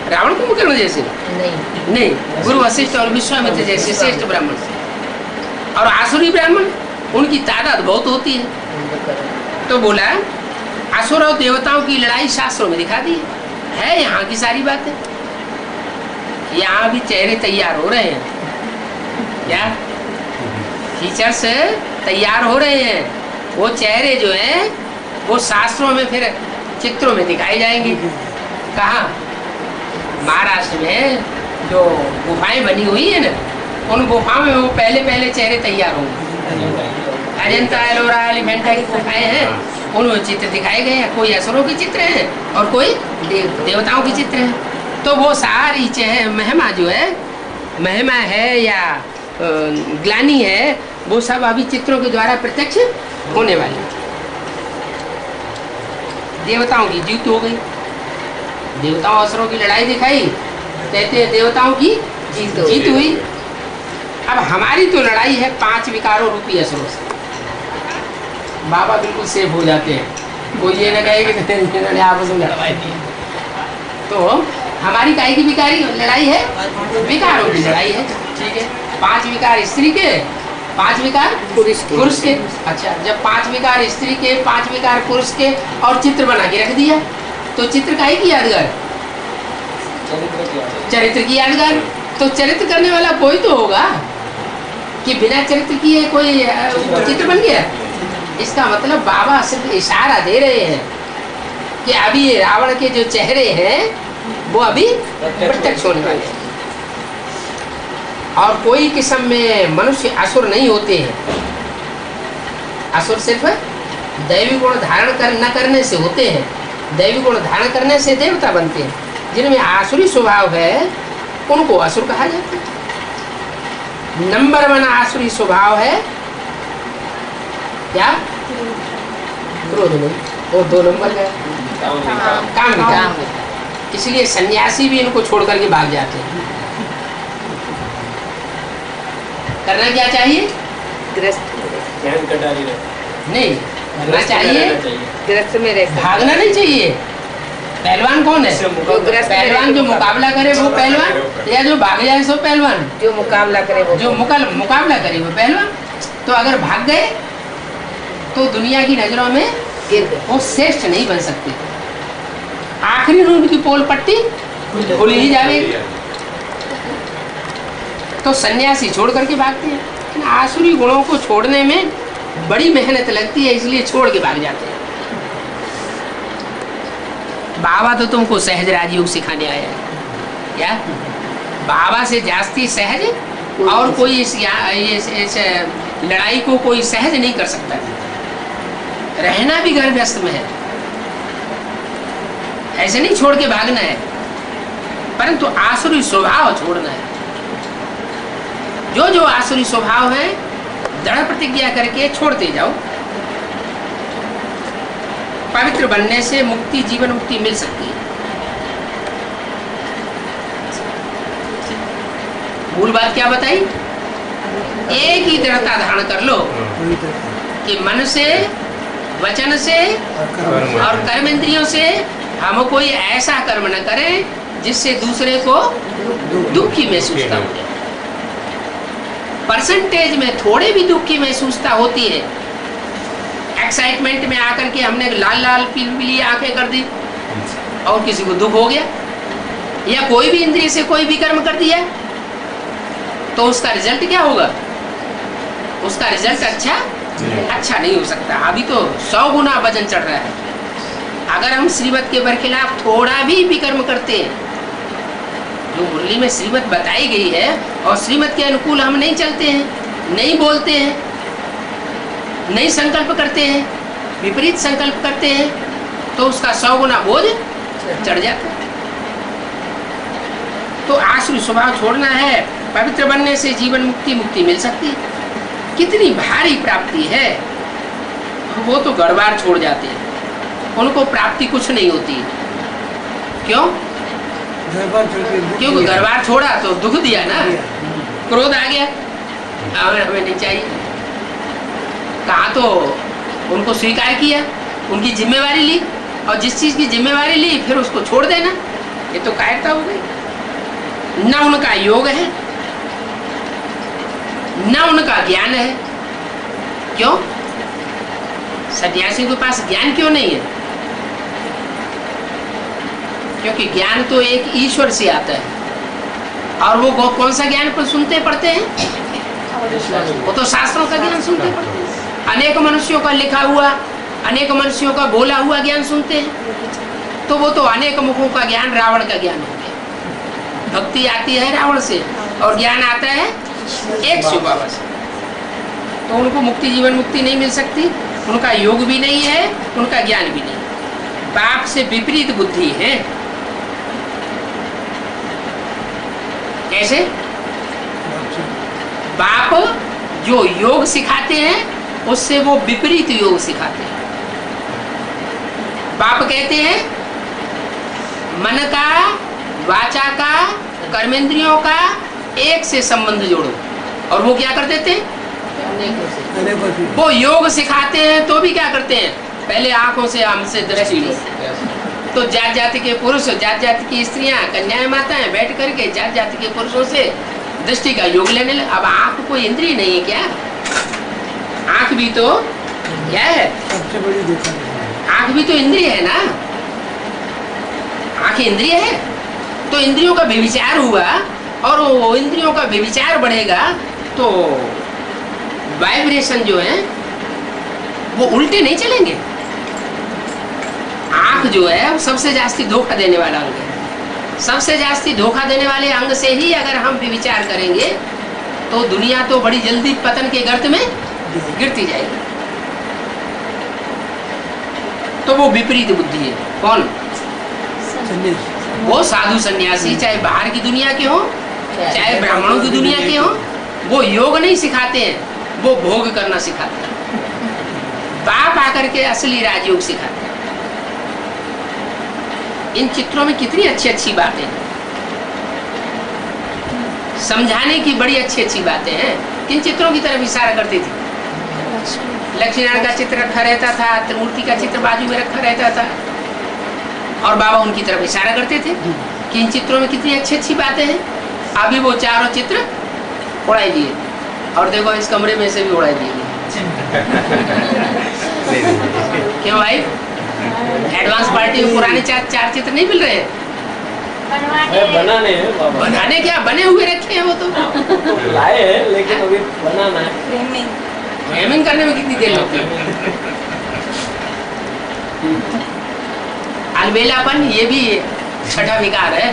रावण कुंभकर्ण जैसे नहीं, गुरु वशिष्ठ और विश्वामित्र जैसे श्रेष्ठ ब्राह्मण। और आसुरी ब्राह्मण उनकी तादाद बहुत होती है। तो बोला असुर और देवताओं की लड़ाई शास्त्रों में दिखा दी है। यहाँ की सारी बातें, यहाँ भी चेहरे तैयार हो रहे हैं। क्या फीचर्स तैयार हो रहे हैं? वो चेहरे जो हैं वो शास्त्रों में फिर चित्रों में दिखाए जाएंगे। कहाँ? महाराष्ट्र में जो गुफाएं बनी हुई है ना, उन गुफाओं में वो पहले पहले चेहरे तैयार होंगे। अजंता एलोरा एलिफेंटा की गुफाएं हैं, उनमें चित्र दिखाए गए हैं। कोई असुरों के चित्र हैं और कोई देवताओं के चित्र हैं। तो वो सारी महिमा जो है, महिमा है या ग्लानि है, वो सब अभी चित्रों के द्वारा प्रत्यक्ष होने वाली। देवताओं की जीत हो गई। देवताओं असुरों की लड़ाई दिखाई, कहते हैं देवताओं की जीत हुई। अब हमारी तो लड़ाई है 5 विकारों रूपी असुरों से। बाबा बिल्कुल सेफ हो जाते हैं। कोई ये ना कहे कि इन्होंने आपस में लड़वाई थी। तो हमारी काय की विकारी लड़ाई है? विकारों की लड़ाई है। ठीक है, 5 विकार स्त्री के, 5 विकार पुरुष के। अच्छा, जब 5 विकार स्त्री के, 5 विकार पुरुष के और चित्र बना के रख दिया, तो चित्र काय की यादगार? चरित्र की यादगार। तो चरित्र करने वाला कोई तो होगा कि बिना चरित्र किए कोई चित्र बन गया। इसका मतलब बाबा सिर्फ इशारा दे रहे हैं कि अभी ये रावण के जो चेहरे हैं वो अभी प्रत्यक्ष होने वाले हैं। और कोई किस्म में मनुष्य असुर नहीं होते हैं। असुर सिर्फ दैवी गुण धारण न करने से होते हैं। दैवी गुण धारण करने से देवता बनते हैं। जिनमें आसुरी स्वभाव है उनको असुर कहा जाता है। नंबर 1 आसुरी स्वभाव है क्या? क्रोध में। और 2 नंबर का काम। इसलिए सन्यासी भी इनको छोड़ करके भाग जाते हैं। करना क्या चाहिए? नहीं करना चाहिए, ग्रस्त में रह भागना नहीं चाहिए। पहलवान कौन है? पहलवान जो मुकाबला करे वो पहलवान, या जो भाग जाए सो पहलवान? जो मुकाबला करे वो, जो मुकाबला करे वो पहलवान। तो अगर भाग गए तो दुनिया की नजरों में वो श्रेष्ठ नहीं बन सकते। आखिरी में उनकी पोल पट्टी खुल ही जाएगी। तो सन्यासी छोड़ करके भागते हैं। लेकिन आसुरी गुणों को छोड़ने में बड़ी मेहनत लगती है, इसलिए छोड़ के भाग जाते हैं। बाबा तो तुमको सहज राजयोग सिखाने आया है। क्या बाबा से जास्ती सहज और कोई इस लड़ाई को कोई सहज नहीं कर सकता। रहना भी घर व्यस्त में है, ऐसे नहीं छोड़ के भागना है, परंतु आसुरी स्वभाव छोड़ना है। जो जो आसुरी स्वभाव है दृढ़ प्रतिज्ञा करके छोड़ते जाओ। पवित्र बनने से मुक्ति, जीवन मुक्ति मिल सकती है। मूल बात क्या बताई? एक ही दृढ़ता धारण कर लो कि मन से, वचन से और कर्म इंद्रियों से हम कोई ऐसा कर्म न करें जिससे दूसरे को दुख की महसूसता हो। परसेंटेज में थोड़े भी दुख की महसूसता होती है। एक्साइटमेंट में आकर के हमने लाल लाल पीली आंखें कर दी और किसी को दुख हो गया, या कोई भी इंद्रिय से कोई भी कर्म कर दिया, तो उसका रिजल्ट क्या होगा? उसका रिजल्ट अच्छा नहीं हो सकता। अभी तो 100 गुना वजन चढ़ रहा है। अगर हम श्रीमत के बरखिलाफ थोड़ा भी विकर्म करते हैं, जो मुरली में श्रीमत बताई गई है और श्रीमत के अनुकूल हम नहीं चलते हैं, नहीं बोलते हैं, नहीं संकल्प करते हैं, विपरीत संकल्प करते हैं, तो उसका 100 गुना बोझ चढ़ जाता है। आसुरी स्वभाव छोड़ना है, पवित्र बनने से जीवन मुक्ति मिल सकती है। कितनी भारी प्राप्ति है। वो तो गड़बाड़ छोड़ जाते हैं, उनको प्राप्ति कुछ नहीं होती। क्यों? क्योंकि गड़बाड़ छोड़ा तो दुख दिया ना, क्रोध आ गया, हमें नहीं चाहिए। कहा तो उनको स्वीकार किया, उनकी जिम्मेवारी ली, और जिस चीज की जिम्मेवारी ली फिर उसको छोड़ देना, ये तो कायरता हो गई। ना उनका योग है, ना उनका ज्ञान है। क्यों? सन्यासी के पास ज्ञान क्यों नहीं है? क्योंकि ज्ञान तो एक ईश्वर से आता है, और वो कौन सा ज्ञान पर सुनते पढ़ते हैं? वो तो शास्त्रों का ज्ञान सुनते पढ़ते हैं। अनेक मनुष्यों का लिखा हुआ, अनेक मनुष्यों का बोला हुआ ज्ञान सुनते हैं। तो वो तो अनेक मुखों का ज्ञान रावण का ज्ञान हो गया। भक्ति आती है रावण से और ज्ञान आता है एक शिव बाबा से। तो उनको मुक्ति, जीवन मुक्ति नहीं मिल सकती। उनका योग भी नहीं है, उनका ज्ञान भी नहीं। बाप से विपरीत बुद्धि है। कैसे? बाप जो योग सिखाते हैं उससे वो विपरीत योग सिखाते हैं। बाप कहते हैं मन का, वाचा का, कर्मेंद्रियों का एक से संबंध जोड़ो, और वो क्या कर देते हैं? वो योग सिखाते हैं तो भी क्या करते हैं? पहले आंखों से हमसे दृष्टि। तो जात जाति के पुरुष, जात जाति की स्त्रियां, कन्याएं, माताएं बैठ करके जात जाति के पुरुषों से दृष्टि का योग लेने लगे। अब आंख कोई इंद्रिय नहीं है क्या? आंख भी तो क्या है? सबसे बड़ी देखा, आंख भी तो इंद्रिय है ना। आंख इंद्रिय है तो इंद्रियों का व्यभिचार हुआ, और वो इंद्रियों का व्यभिचार बढ़ेगा तो वाइब्रेशन जो है वो उल्टे नहीं चलेंगे। आंख जो है वो सबसे जास्ती धोखा देने वाला अंग है। सबसे जास्ती धोखा देने वाले अंग से ही अगर हम विचार करेंगे तो दुनिया तो बड़ी जल्दी पतन के गर्त में गिरती जाएगी। तो वो विपरीत बुद्धि है। कौन? वो साधु सन्यासी, चाहे बाहर की दुनिया के हो, चाहे ब्राह्मणों की दुनिया के हो, वो योग नहीं सिखाते हैं, वो भोग करना सिखाते हैं। बाप आकर के असली राजयोग सिखाते हैं। इन चित्रों में कितनी अच्छी अच्छी बातें हैं, समझाने की बड़ी अच्छी अच्छी बातें हैं। किन चित्रों की तरफ इशारा करती थी? लक्ष्मीनारायण का चित्र रखा रहता था, त्रिमूर्ति का चित्र बाजू में रखा रहता था, और बाबा उनकी तरफ इशारा करते थे कि इन चित्रों में कितनी अच्छी अच्छी बातें हैं। अभी वो चारों चित्र उड़ाई दिए, और देखो इस कमरे में से भी उड़ाई दिए। क्यों भाई? एडवांस पार्टी में पुराने चार चित्र नहीं मिल रहे? बनाने क्या, बने हुए रखे हैं वो तो लाए हैं, लेकिन अभी बनाना है। फ्रेमिंग करने में कितनी देर लगती है? अलबेलापन ये भी छठा विकार है।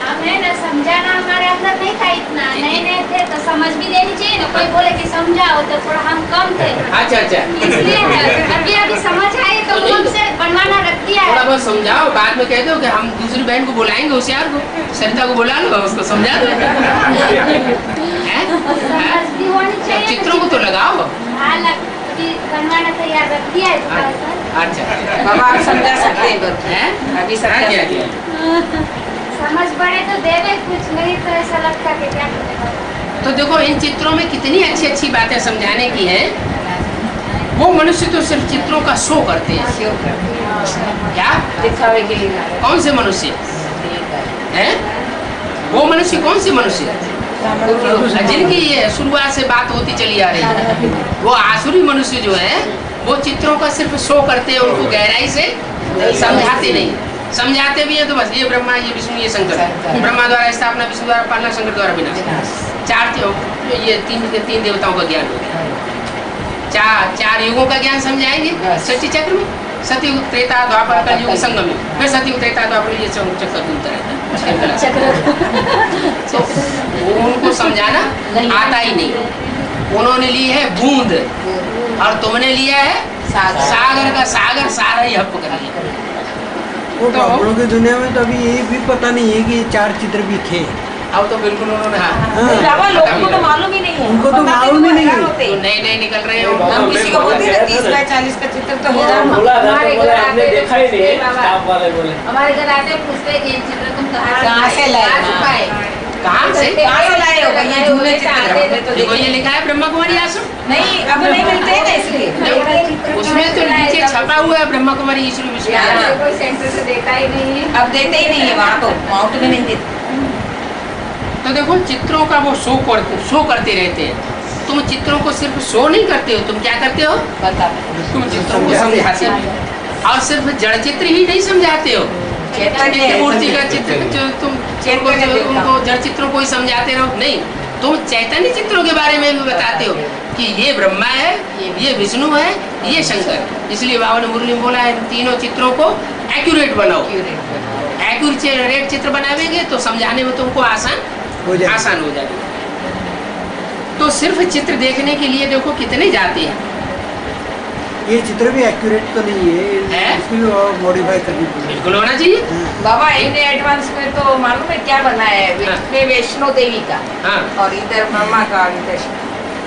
हमने ना समझाना हमारे अंदर नहीं था, इतना नए थे तो समझ भी देनी चाहिए ना। कोई बोले कि समझाओ तो थोड़ा हम कम थे। अच्छा इसलिए अभी समझ आए तो हमसे बनवाना रख दिया है। थोड़ा बहुत समझाओ, बाद में कह दो कि हम दूसरी बहन को बुलाएंगे, होशियार को, सरिता को बुला लो, उसको समझा दो। समझ भी होनी चाहिए। चित्रों को तो लगाओ। बनवाना तैयार रख दिया है। अच्छा बाबा आप समझा सकते हैं अभी समझा दिया। समझ पड़े तो देवे, कुछ नहीं तो ऐसा लगता कि क्या करेगा। तो देखो इन चित्रों में कितनी अच्छी अच्छी बातें समझाने की है। वो मनुष्य तो सिर्फ चित्रों का शो करते हैं। क्या दिखावे के लिए? कौन से मनुष्य हैं? वो मनुष्य कौन से मनुष्य जिनकी ये शुरुआत से बात होती चली आ रही है? वो आसुरी मनुष्य जो है वो चित्रों का सिर्फ शो करते हैं, उनको गहराई से समझाते नहीं। समझाते भी है तो बस ये ब्रह्मा, ये विष्णु, ये शंकर, ब्रह्मा द्वारा स्थापना, विष्णु द्वारा पालना, शंकर द्वारा विनाश। ये तीन देवताओं का ज्ञान हो गया। चार युगों का ज्ञान समझाएंगे सृष्टि चक्र में। सतयुग, त्रेता, द्वापर, कलयुग, संगम युग, फिर सतयुग, त्रेता, द्वापर, ये चक्कर घूमता रहता है। तो उनको समझाना आता ही नहीं। उन्होंने ली है बूंद और तुमने लिया है सागर का सागर, सारा ही हप कर लिया। वो ब्राह्मणों की दुनिया में तो अभी ये भी पता नहीं है कि ये 4 चित्र भी थे। अब तो बिल्कुल उन्होंने बाबा लोगों को तो मालूम ही नहीं है, उनको तो बताते मालूम ही नहीं है। हैरान होते हैं। नए नए निकल रहे हो। हम किसी को बोलते हैं 30 बाय 40 का चित्र तो हैरान हो। बोला था हमारे तो घर बोला आपने आते देखा ही नहीं है, बाबा। स्टाफ वाले बोले। हमारे घर आते पूछते ये चित्र तुम कहाँ से लाए? कहाँ से पाए? कहाँ से? कहाँ से लाए हो भैया झूले चित्र? हमने तो देखो देखे ये लिखा है ब्रह्मा कुमारी आश्रम, नहीं, अब नहीं मिलते हैं ना इसलिए। उसमें तो नीचे छपा हुआ है ब्रह्मा कुमारी ईश्वरी विश्वविद्यालय। कोई सेंटर से देता ही नहीं है। अब देते ही नहीं है वहाँ तो, माउंट में नहीं देते। तो देखो चित्रों का वो शो करते रहते हैं। तुम चित्रों को सिर्फ शो नहीं करते हो, तुम क्या करते हो? बता तुम चित्रों को समझाते हो। और सिर्फ जड़ चित्र ही नहीं समझाते हो, चैतन्य मूर्ति का चित्र जो तुम उनको जड़ चित्रों को ही समझाते रहो, नहीं, तुम चैतन्य चित्रों के बारे में भी बताते हो कि ये ब्रह्मा है, ये विष्णु है, ये शंकर। इसलिए बाबा ने मुरली में बोला है तीनों चित्रों को एक्यूरेट बनाओ। एक्यूरेट चित्र बनावेंगे तो समझाने में तुमको आसान हो जाएगा। तो सिर्फ चित्र देखने के लिए देखो कितने जाते हैं। ये चित्र भी एक्यूरेट तो नहीं है, इसको भी मॉडिफाई करनी पड़ेगी। बिल्कुल होना चाहिए। बाबा इनने एडवांस में तो मालूम है क्या बनाया है, इसमें वैष्णो देवी का हाँ और इधर ब्रह्मा का, इधर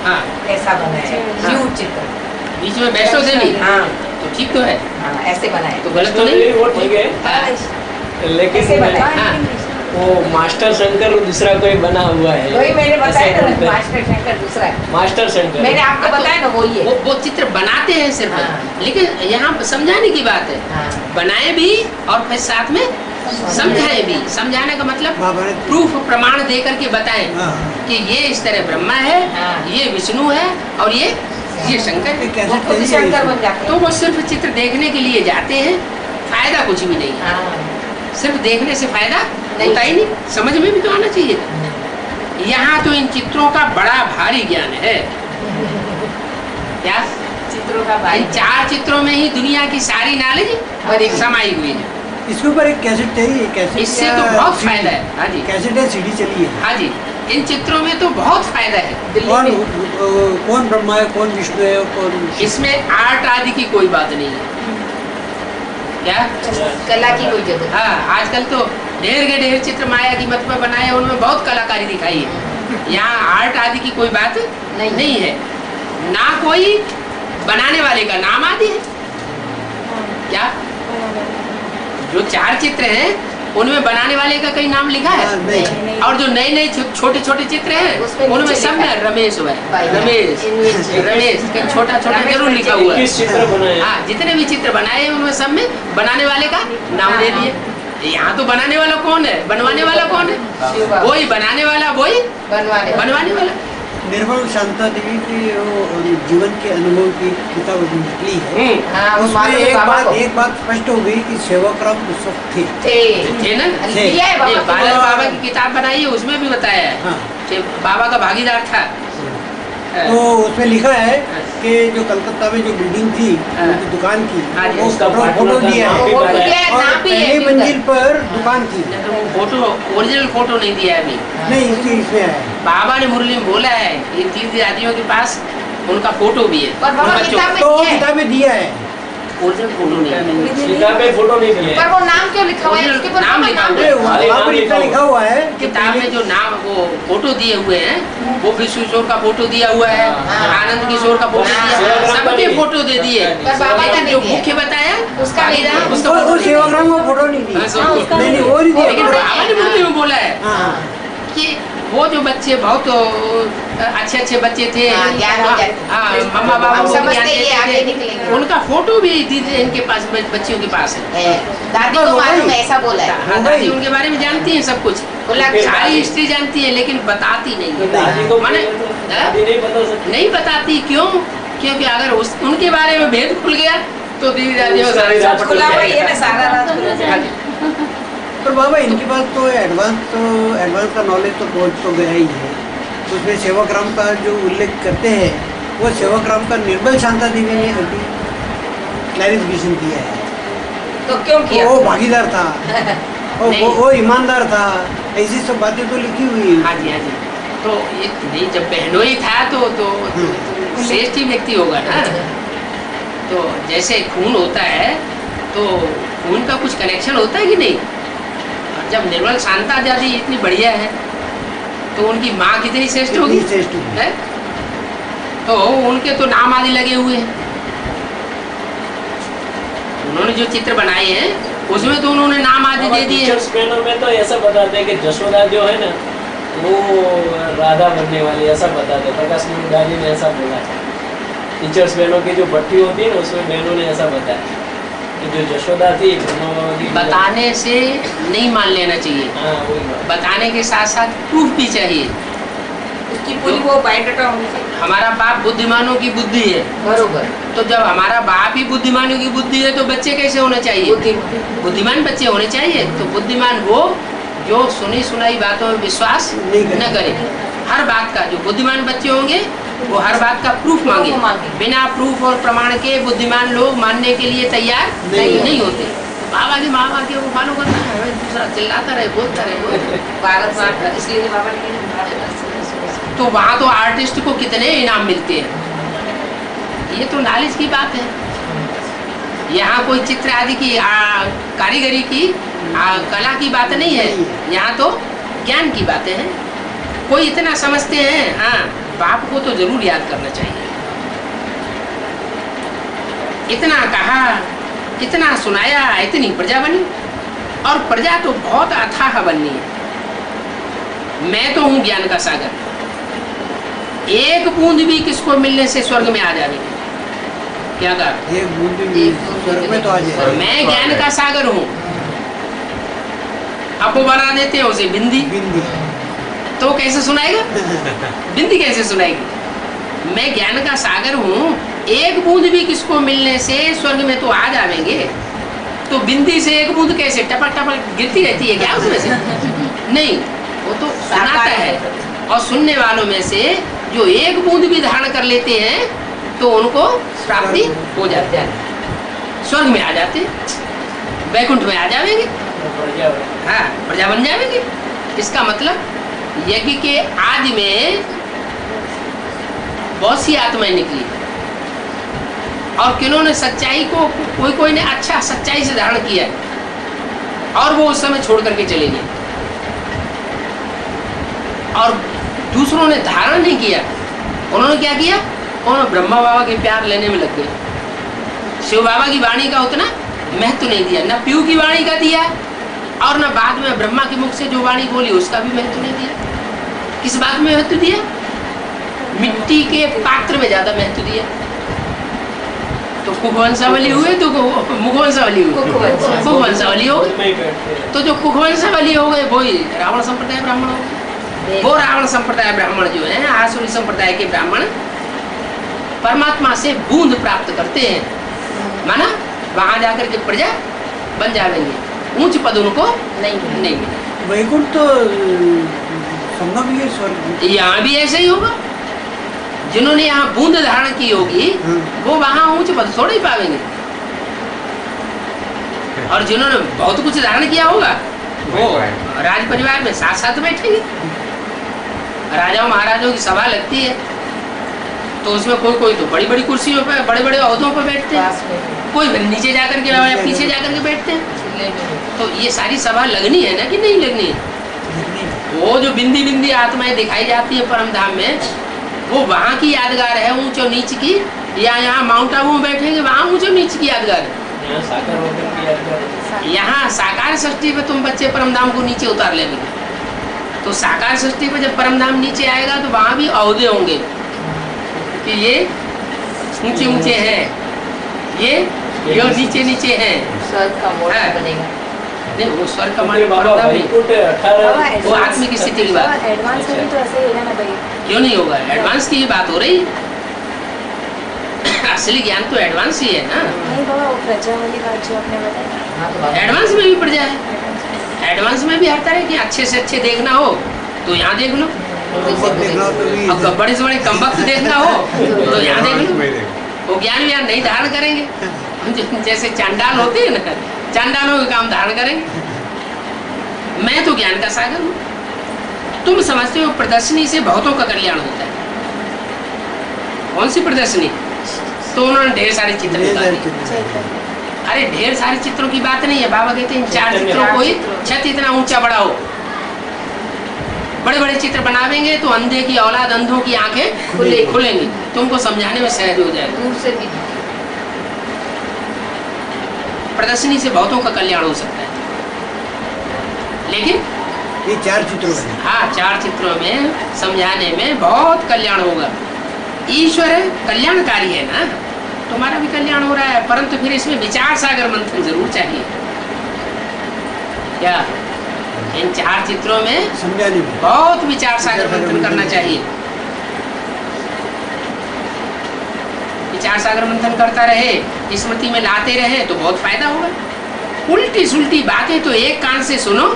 हाँ, ऐसा बनाया है हाँ। जीव चित्र। बीच में वैष्णो देवी, हाँ तो ठीक तो है, हाँ ऐसे बनाया तो गलत तो नहीं। वो ठीक है, हाँ, लेकिन ऐसे बनाया। हाँ, वो मास्टर शंकर दूसरा कोई बना हुआ है। वही मैंने बताया ऐसे ना, बोलते हैं। मास्टर शंकर दूसरा है। मास्टर शंकर मैंने आपको हाँ, तो बताया ना वही है। वो चित्र बनाते हैं सिर्फ, हाँ। लेकिन यहाँ समझाने की बात है, हाँ। बनाए भी और फिर साथ में समझाए भी। समझाने का मतलब बाबा ने प्रूफ प्रमाण दे करके बताएं हाँ। कि ये इस तरह ब्रह्मा है, हाँ। ये विष्णु है और ये शंकर है। कैसे वो खुद शंकर बन जाते तो हैं। वो सिर्फ चित्र देखने के लिए जाते हैं, फायदा कुछ भी नहीं है। हाँ। सिर्फ देखने से फायदा नहीं। होता ही नहीं, समझ में भी तो आना चाहिए। यहाँ तो इन चित्रों का बड़ा भारी ज्ञान है। क्या? चित्रों का भाई इन 4 चित्रों में ही दुनिया की सारी नॉलेज समाई हुई है। इसके ऊपर एक कैसेट चाहिए, कैसेट इससे या तो बहुत CD? फायदा है। हाँ जी, कैसेट है, सीडी चली है। हाँ जी, इन चित्रों में तो बहुत फायदा है। कौन ब्रह्मा है, कौन विष्णु है, कौन इसमें आर्ट आदि की कोई बात नहीं है। क्या? कला की कोई जरूरत हाँ, आजकल तो ढेर के ढेर चित्र माया की मत में बनाए, उनमें बहुत कलाकारी दिखाई है। यहाँ आर्ट आदि की कोई बात नहीं है, ना कोई बनाने वाले का नाम आदि है। क्या? जो 4 चित्र हैं उनमें बनाने वाले का कहीं नाम लिखा है? नहीं। और जो नए नए छोटे छोटे चित्र हैं उनमें सब में रमेश हुआ है, रमेश रमेश कहीं छोटा छोटा जरूर लिखा हुआ है। किस चित्र बनाए? हाँ, जितने भी चित्र बनाए हैं उनमें सब में बनाने वाले का नाम दे दिए। यहाँ तो बनाने वाला कौन है, बनवाने वाला कौन है? वही बनाने वाला, वही बनवाने वाला। निर्मल शांता देवी की वो जीवन के अनुभव की किताब निकली है। हाँ, वो उसमें मालूम है बाबा को। एक बात स्पष्ट हो गई कि सेवाग्राम उस वक्त थे। थे ना? लिया है ये बाबा बालक बाबा की किताब बनाई है, उसमें भी बताया है हाँ। कि बाबा का भागीदार था। तो उसमें लिखा है कि जो कलकत्ता में जो बिल्डिंग थी हाँ। उनकी दुकान की, हाँ जी, वो उसका फोटो दिया नाम है। भी वो बताया। दिया है, और नाम भी है पहली अभी मंजिल उधर। पर दुकान की, तो वो फोटो ओरिजिनल फोटो नहीं दिया है अभी। नहीं इसमें आया है। बाबा ने मुरली में बोला है इन 3 आदियों के पास उनका फोटो भी है। पर बाबा उन बच्चों किताब में तो दिया है। किताब में दिया है। ओरिजिनल फोटो नहीं है। किताब में फोटो नहीं दिया पर है। वो नाम क्यों लिखा हुआ है? उसके ऊपर नाम बाबा लिखा नाम हुआ है। लिखा हुआ है। वहाँ पर इतना लिखा हुआ है कि किताब में जो नाम वो फोटो दिए हुए हैं वो विश्व किशोर का फोटो दिया हुआ है, हाँ। आनंद किशोर का फोटो हाँ। दिया है, सबके नहीं। फोटो दे दिए। पर बाबा का लेकिन जो नहीं दिया। मुख्य बताया उसका नहीं दिया। उसका वो फोटो नहीं सेवाग्राम में फोटो नहीं दिया। दिया। हाँ, उसका नहीं नहीं वो नहीं दिया। लेकिन बाबा ने मुरली में बोला है हाँ। कि वो जो बच्चे बहुत अच्छे अच्छे बच्चे थे, हाँ, ज्ञान हो जाते। हाँ, मम्मा बाबा हम को समझते ज्ञान ही देते आगे थे। निकलेंगे। उनका फोटो भी दीदी इनके पास, बच्चियों के पास है। दादी को मालूम है, ऐसा बोला है। हाँ, दादी उनके बारे में जानती हैं सब कुछ, बोला सारी हिस्ट्री जानती है, लेकिन बताती नहीं तो है। दादी को माने दादी नहीं बता सकती। नहीं बताती, क्यों? क्योंकि अगर उनके बारे में भेद खुल गया तो दीदी दादियों का सारा सब खुल खुला हुआ ही है जाएगा। ना, सारा राज खुला हाँ है। जी। पर बाबा इनके पास तो एडवांस का नॉलेज तो पहुंच तो गया ही है। उसमें सेवाग्राम का जो उल्लेख करते हैं वो सेवाग्राम का निर्मल शांता देवी ने अभी क्लैरिफिकेशन किया है। तो क्यों तो किया? वो भागीदार था और नहीं। वो ईमानदार था, ऐसी सब बातें तो लिखी हुई है। हाँ जी, हाँ जी। तो ये नहीं, जब बहनोई था तो श्रेष्ठ ही व्यक्ति होगा ना। तो जैसे खून होता है तो उनका कुछ कनेक्शन होता है कि नहीं? और जब निर्मल शांता आदि इतनी बढ़िया है तो उनकी माँ कितनी श्रेष्ठ होगी श्रेष्ठ होगी। है? तो उनके तो नाम आदि लगे हुए हैं। उन्होंने जो चित्र बनाए हैं उसमें तो उन्होंने नाम आदि दे दिए। टीचर्स बहनों में तो ऐसा बताते हैं कि जशोदा जो है ना वो राधा बनने वाली, ऐसा बताते हैं। प्रकाश मुंडाजी ने ऐसा बोला है। टीचर्स बहनों की जो भट्टी होती है ना उसमें बहनों ने ऐसा बताया कि जो जशोदा थी बताने से नहीं मान लेना चाहिए। हाँ वही बात। बताने के साथ साथ प्रूफ भी चाहिए। उसकी पूरी वो बायोडाटा होनी चाहिए। हमारा बाप बुद्धिमानों की बुद्धि है, बरोबर। तो जब हमारा बाप ही बुद्धिमानों की बुद्धि है तो बच्चे कैसे होने चाहिए? बुद्धिमान बच्चे होने चाहिए। तो बुद्धिमान वो जो सुनी सुनाई बातों में विश्वास न करे। हर बात का जो बुद्धिमान बच्चे होंगे वो हर बात का प्रूफ मांगे। बिना प्रूफ और प्रमाण के बुद्धिमान लोग मानने के लिए तैयार नहीं होते। तो बाबा जी माँ के वो फॉलो करता है, दूसरा चिल्लाता रहे, बोलता रहे भारत माता, इसलिए बाबा ने कहा तो वहाँ तो आर्टिस्ट को कितने इनाम मिलते हैं। ये तो नॉलेज की बात है। यहाँ कोई चित्र आदि की कारीगरी की कला की बात नहीं है, यहाँ तो ज्ञान की बातें हैं। कोई इतना समझते हैं, हाँ बाप को तो जरूर याद करना चाहिए। इतना कहा, इतना सुनाया, इतनी प्रजा बनी, और प्रजा तो बहुत अथाह बननी है। मैं तो हूँ ज्ञान का सागर, एक बूंद भी किसको मिलने से स्वर्ग में आ जाएंगे। क्या कहा? एक बूंद भी स्वर्ग में तो आ जाए। मैं ज्ञान का सागर हूँ। अब वो बना देते हैं उसे बिंदी, तो कैसे सुनाएगा? बिंदी कैसे सुनाएगी? मैं ज्ञान का सागर हूँ, एक बूंद भी किसको मिलने से स्वर्ग में तो आ जाएंगे। तो बिंदी से एक बूंद कैसे टपक टपक गिरती रहती है क्या उसमें से? नहीं, वो तो सुनाता है। और सुनने वालों में से जो एक बूंद भी धारण कर लेते हैं तो उनको प्राप्ति हो जाती है, स्वर्ग में आ जाते, वैकुंठ में आ जाएंगे, हाँ प्रजा बन जाएंगे। इसका मतलब यज्ञ के आदि में बहुत सी आत्माएं निकली, और किन्होंने सच्चाई को, कोई ने अच्छा सच्चाई से धारण किया और वो उस समय छोड़ करके चले गए, और दूसरों ने धारण नहीं किया। उन्होंने क्या किया? उन्होंने ब्रह्मा बाबा के प्यार लेने में लग गए। शिव बाबा की वाणी का उतना महत्व नहीं दिया, न पीयू की वाणी का दिया, और न बाद में ब्रह्मा के मुख से जो वाणी बोली उसका भी महत्व नहीं दिया। किस बात में महत्व दिया? मिट्टी के पात्र में ज्यादा महत्व दिया। तो कुखवंशावली हुए तो मुखवंशावली हुई, कुखवंशावली हो गई। तो जो कुखवंशावली हो गए वही रावण संप्रदाय ब्राह्मण हो गए। वो रावण संप्रदाय ब्राह्मण जो है, आसुरी संप्रदाय के ब्राह्मण परमात्मा से बूंद प्राप्त करते हैं, माना वहां जाकर के प्रजा बन जाएंगे, ऊंच पद उनको नहीं। वैकुंठ तो संभव ही है स्वर्ग। यहाँ भी ऐसे ही होगा। जिन्होंने यहाँ बूंद धारण की होगी वो वहां ऊंच पद थोड़े ही पाएंगे, और जिन्होंने बहुत कुछ धारण किया होगा वो राज परिवार में साथ साथ बैठेंगे। राजाओं महाराजाओं की सभा लगती है तो उसमें कोई तो बड़ी बड़ी कुर्सियों पर, बड़े बड़े ओहदों पर बैठते हैं, कोई नीचे जाकर के या पीछे जाकर के बैठते हैं। तो ये सारी सभा लगनी है ना कि नहीं लगनी है? वो जो बिंदी बिंदी आत्माएं दिखाई जाती है परम धाम में, वो वहाँ की यादगार है ऊंच और नीच की, या यहाँ माउंट आबू में बैठेंगे वहाँ ऊंच और नीच की यादगार है। यहाँ साकार षष्ठी पे तुम बच्चे परमधाम को नीचे उतार लेंगे, तो साकार षष्ठी पे जब परमधाम नीचे आएगा तो वहाँ भी औहदे होंगे कि ये ऊंचे ऊंचे हैं, ये नीचे नीचे हैं। स्वर्ग का मोड़ बनेगा। नहीं, वो स्वर्ग का मान परमधाम नहीं, वो आत्मिक स्थिति की बात। एडवांस में भी तो ऐसे ही है ना भाई? क्यों नहीं होगा? एडवांस की ये बात हो रही। असली ज्ञान तो एडवांस ही है ना। नहीं बाबा, वो प्रजा वाली बात जो आपने बताया, एडवांस में भी प्रजा है। एडवांस में भी आता है कि अच्छे से अच्छे देखना हो तो यहाँ देख लो, अब बड़े से बड़े कमबख्त देखना हो तो यहाँ देख लो। वो ज्ञान व्यान नहीं धारण करेंगे, जैसे चांडाल होते हैं ना, चांडालों के काम धारण करेंगे। मैं तो ज्ञान का सागर हूँ। तुम समझते हो प्रदर्शनी से बहुतों का कल्याण होता है। कौन सी प्रदर्शनी? तो उन्होंने ढेर सारे चित्र निकाले। अरे ढेर सारे चित्रों की बात नहीं है, बाबा कहते हैं इन 4 चित्रों को ही छत इतना ऊंचा बढ़ाओ। बड़े बड़े चित्र बनावेंगे तो अंधे की औलाद, अंधों की आंखें खुलेंगी, तुमको समझाने में सहज हो जाएगा। दूर से भी प्रदर्शनी से बहुतों का कल्याण हो सकता है, लेकिन ये 4 चित्रों में, हाँ 4 चित्रों में समझाने में बहुत कल्याण होगा। ईश्वर कल्याणकारी है ना, तुम्हारा भी कल्याण हो रहा है, परंतु फिर इसमें विचार सागर मंथन जरूर चाहिए। क्या इन 4 चित्रों में समझाने में बहुत विचार सागर मंथन करना चाहिए। विचार सागर मंथन करता रहे, स्मृति में लाते रहे तो बहुत फायदा होगा। उल्टी सुल्टी बातें तो एक कान से सुनो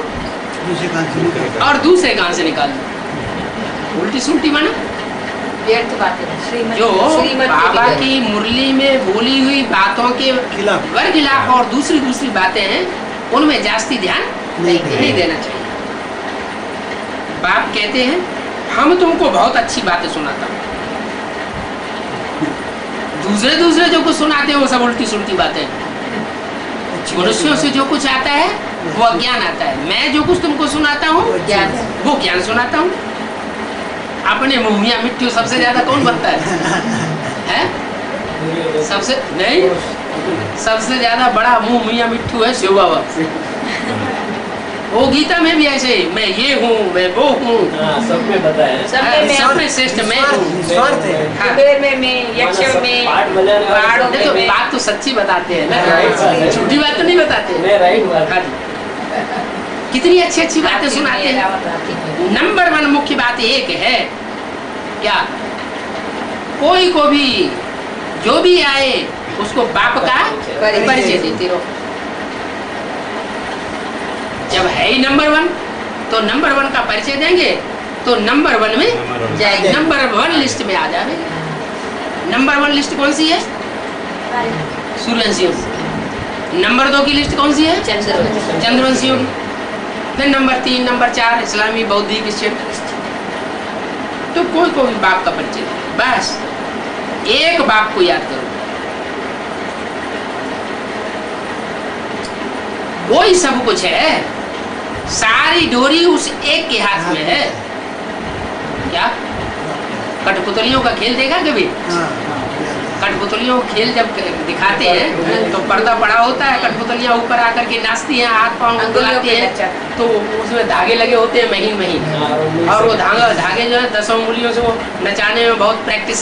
दूसरे कान से निकल और दूसरे कान से निकाल दो। उल्टी सुल्टी माना व्यर्थ बातें, श्रीमत जो श्रीमत बाबा के की मुरली में बोली हुई बातों के खिलाफ। खिलाफ और दूसरी बातें हैं, उनमें जास्ती ध्यान नहीं देना चाहिए। बाप कहते हैं हम तुमको बहुत अच्छी बातें सुनाता हूँ, दूसरे जो कुछ सुनाते हैं वो सब उल्टी सुल्टी बातें। मनुष्यों से जो कुछ आता है वो अज्ञान आता है, मैं जो कुछ तुमको सुनाता हूँ वो ज्ञान सुनाता हूँ। अपने मुंह मियां मिट्टू सबसे ज्यादा कौन बनता है? सबसे नहीं, सबसे ज्यादा बड़ा मुंह मियां मिट्टू है शिव बाबा। वो गीता में भी ऐसे मैं ये हूँ, मैं वो हूँ, सब में बताया, सब में श्रेष्ठ मैं हूँ। कुबेर में मैं, यक्ष में, पहाड़ों देखो में। बात तो सच्ची बताते हैं ना, झूठी बात तो नहीं बताते। मैं राइट बात। हाँ जी। कितनी अच्छी अच्छी बातें सुनाते हैं। नंबर 1 मुख्य बात एक है, क्या कोई को भी जो भी आए उसको बाप का परिचय देते रहो। जब है ही नंबर 1 तो नंबर 1 का परिचय देंगे तो नंबर 1 में जाएगी, नंबर 1 लिस्ट में आ जाएंगे। नंबर 1 लिस्ट कौन सी है? सूर्यवंशियों की। नंबर 2 की लिस्ट कौन सी है? चंद्रवंशियों की। फिर नंबर 3, नंबर 4 इस्लामी, बौद्धिक, क्रिश्चियन। तो कोई को भी बाप का परिचय, बस एक बाप को याद करो, वही सब कुछ है, सारी डोरी उस एक के हाथ में है। क्या कठपुतलियों का खेल देखा कभी? कठपुतलियों का खेल जब दिखाते हैं तो पर्दा पड़ा होता है, कठपुतलियां ऊपर आकर के नाचती हैं, हाथ पांव बुलाती हैं, तो उसमें धागे लगे होते हैं महीन महीन, और वो धागे जो है 10 उंगलियों से वो नचाने में बहुत प्रैक्टिस,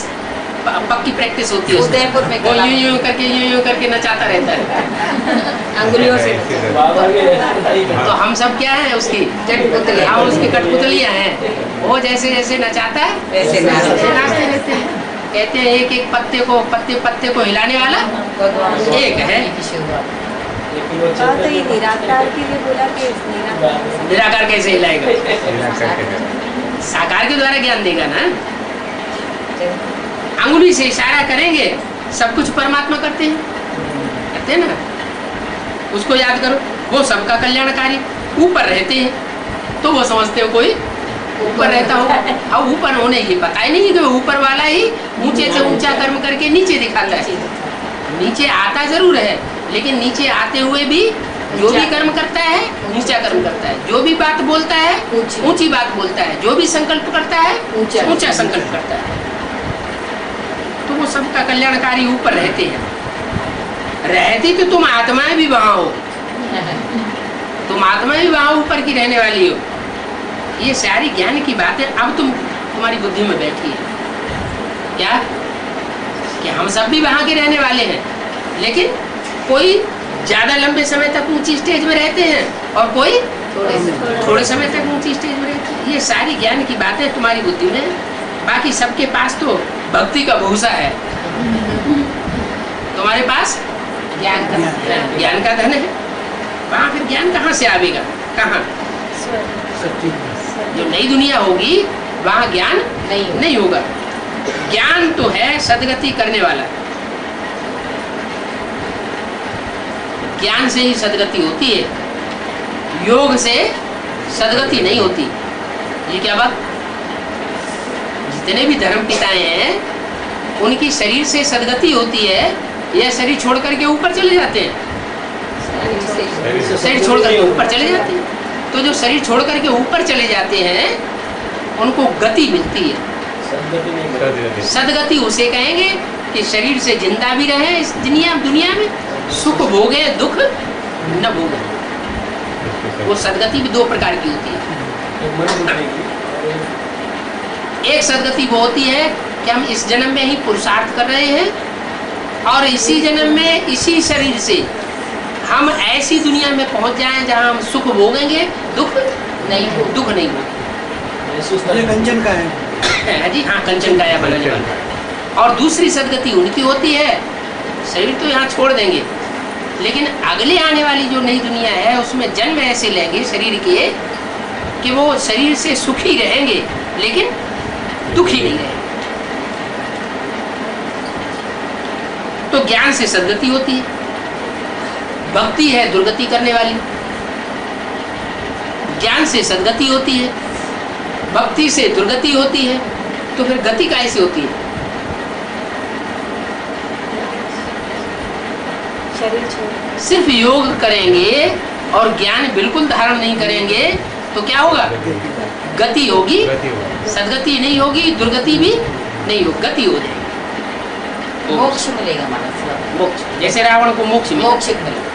पक्की प्रैक्टिस होती है। उदयपुर में वो यूं करके नचाता रहता है अंगुलियों से। तो हम सब क्या है उसकी कठपुतलियां, हम उसकी कठपुतलियां हैं। वो जैसे जैसे नचाता है वैसे नाचते रहते हैं। कहते हैं एक एक पत्ते को हिलाने वाला एक है। तो ये निराकार के लिए बोला कि निराकार कैसे हिलाएगा? साकार के द्वारा ज्ञान देगा ना। अंगुली से इशारा करेंगे, सब कुछ परमात्मा करते हैं ना। उसको याद करो, वो सबका कल्याणकारी। ऊपर रहते हैं तो वो समझते हो कोई ऊपर रहता हो, अब ऊपर होने की पता ही नहीं कि ऊपर वाला ही ऊंचे से ऊंचा कर्म करके नीचे दिखाता है। नीचे आता जरूर है, लेकिन नीचे आते हुए भी जो भी कर्म करता है ऊंचा कर्म करता है, जो भी बात बोलता है ऊंची बात बोलता है, जो भी संकल्प करता है ऊंचा संकल्प करता है। तो वो सबका कल्याणकारी ऊपर रहते हैं। रहती तो तुम आत्माएं भी वहां हो, तुम आत्माएं भी वहां ऊपर की रहने वाली हो। ये सारी ज्ञान की बातें अब तुम्हारी बुद्धि में बैठी है। क्या कि हम सब भी वहां के रहने वाले हैं, लेकिन कोई ज्यादा लंबे समय तक ऊंची स्टेज में रहते हैं और कोई थोड़े समय तक ऊंची स्टेज में रहते हैं। ये सारी ज्ञान की बातें तुम्हारी बुद्धि में। बाकी सबके पास तो भक्ति का भूसा है, तुम्हारे पास ज्ञान का धन है। वहां फिर ज्ञान कहाँ से आवेगा? कहाँ? जो नई दुनिया होगी वहां ज्ञान नहीं होगा। ज्ञान तो है सदगति करने वाला, ज्ञान से ही सदगति होती है, योग से सदगति नहीं होती। ये क्या बात? जितने भी धर्म पिताएं हैं उनकी शरीर से सदगति होती है, यह शरीर छोड़ करके ऊपर चले जाते हैं। शरीर छोड़ करके ऊपर चले जाते हैं। तो जो शरीर छोड़ करके ऊपर चले जाते हैं उनको गति मिलती है। सदगति नहीं करते। सदगति उसे कहेंगे कि शरीर से जिंदा भी रहे इस दुनिया में, सुख भोगे दुख न भोगे। वो सदगति भी दो प्रकार की होती है। मन बुद्धि की एक सदगति वो होती है कि हम इस जन्म में ही पुरुषार्थ कर रहे हैं और इसी जन्म में इसी शरीर से हम ऐसी दुनिया में पहुंच जाएं जहां हम सुख भोगेंगे, दुख नहीं होगा। ये कंचन का है। जी हाँ, कंचन काया बनाने वाला। और दूसरी सदगति उनकी होती है, शरीर तो यहाँ छोड़ देंगे लेकिन अगले आने वाली जो नई दुनिया है उसमें जन्म ऐसे लेंगे शरीर के कि वो शरीर से सुखी रहेंगे लेकिन दुखी नहीं रहेंगे। तो ज्ञान से सदगति होती है। भक्ति है दुर्गति करने वाली, ज्ञान से सदगति होती है, भक्ति से दुर्गति होती है। तो फिर गति कैसे होती है? शरीर छोड़ सिर्फ योग करेंगे और ज्ञान बिल्कुल धारण नहीं करेंगे तो क्या होगा? गति होगी, सदगति नहीं होगी, दुर्गति भी नहीं होगी, गति हो जाएगी। मोक्ष मिलेगा मानस। मोक्ष, जैसे रावण को मोक्ष मिला। मोक्ष मिलेगा।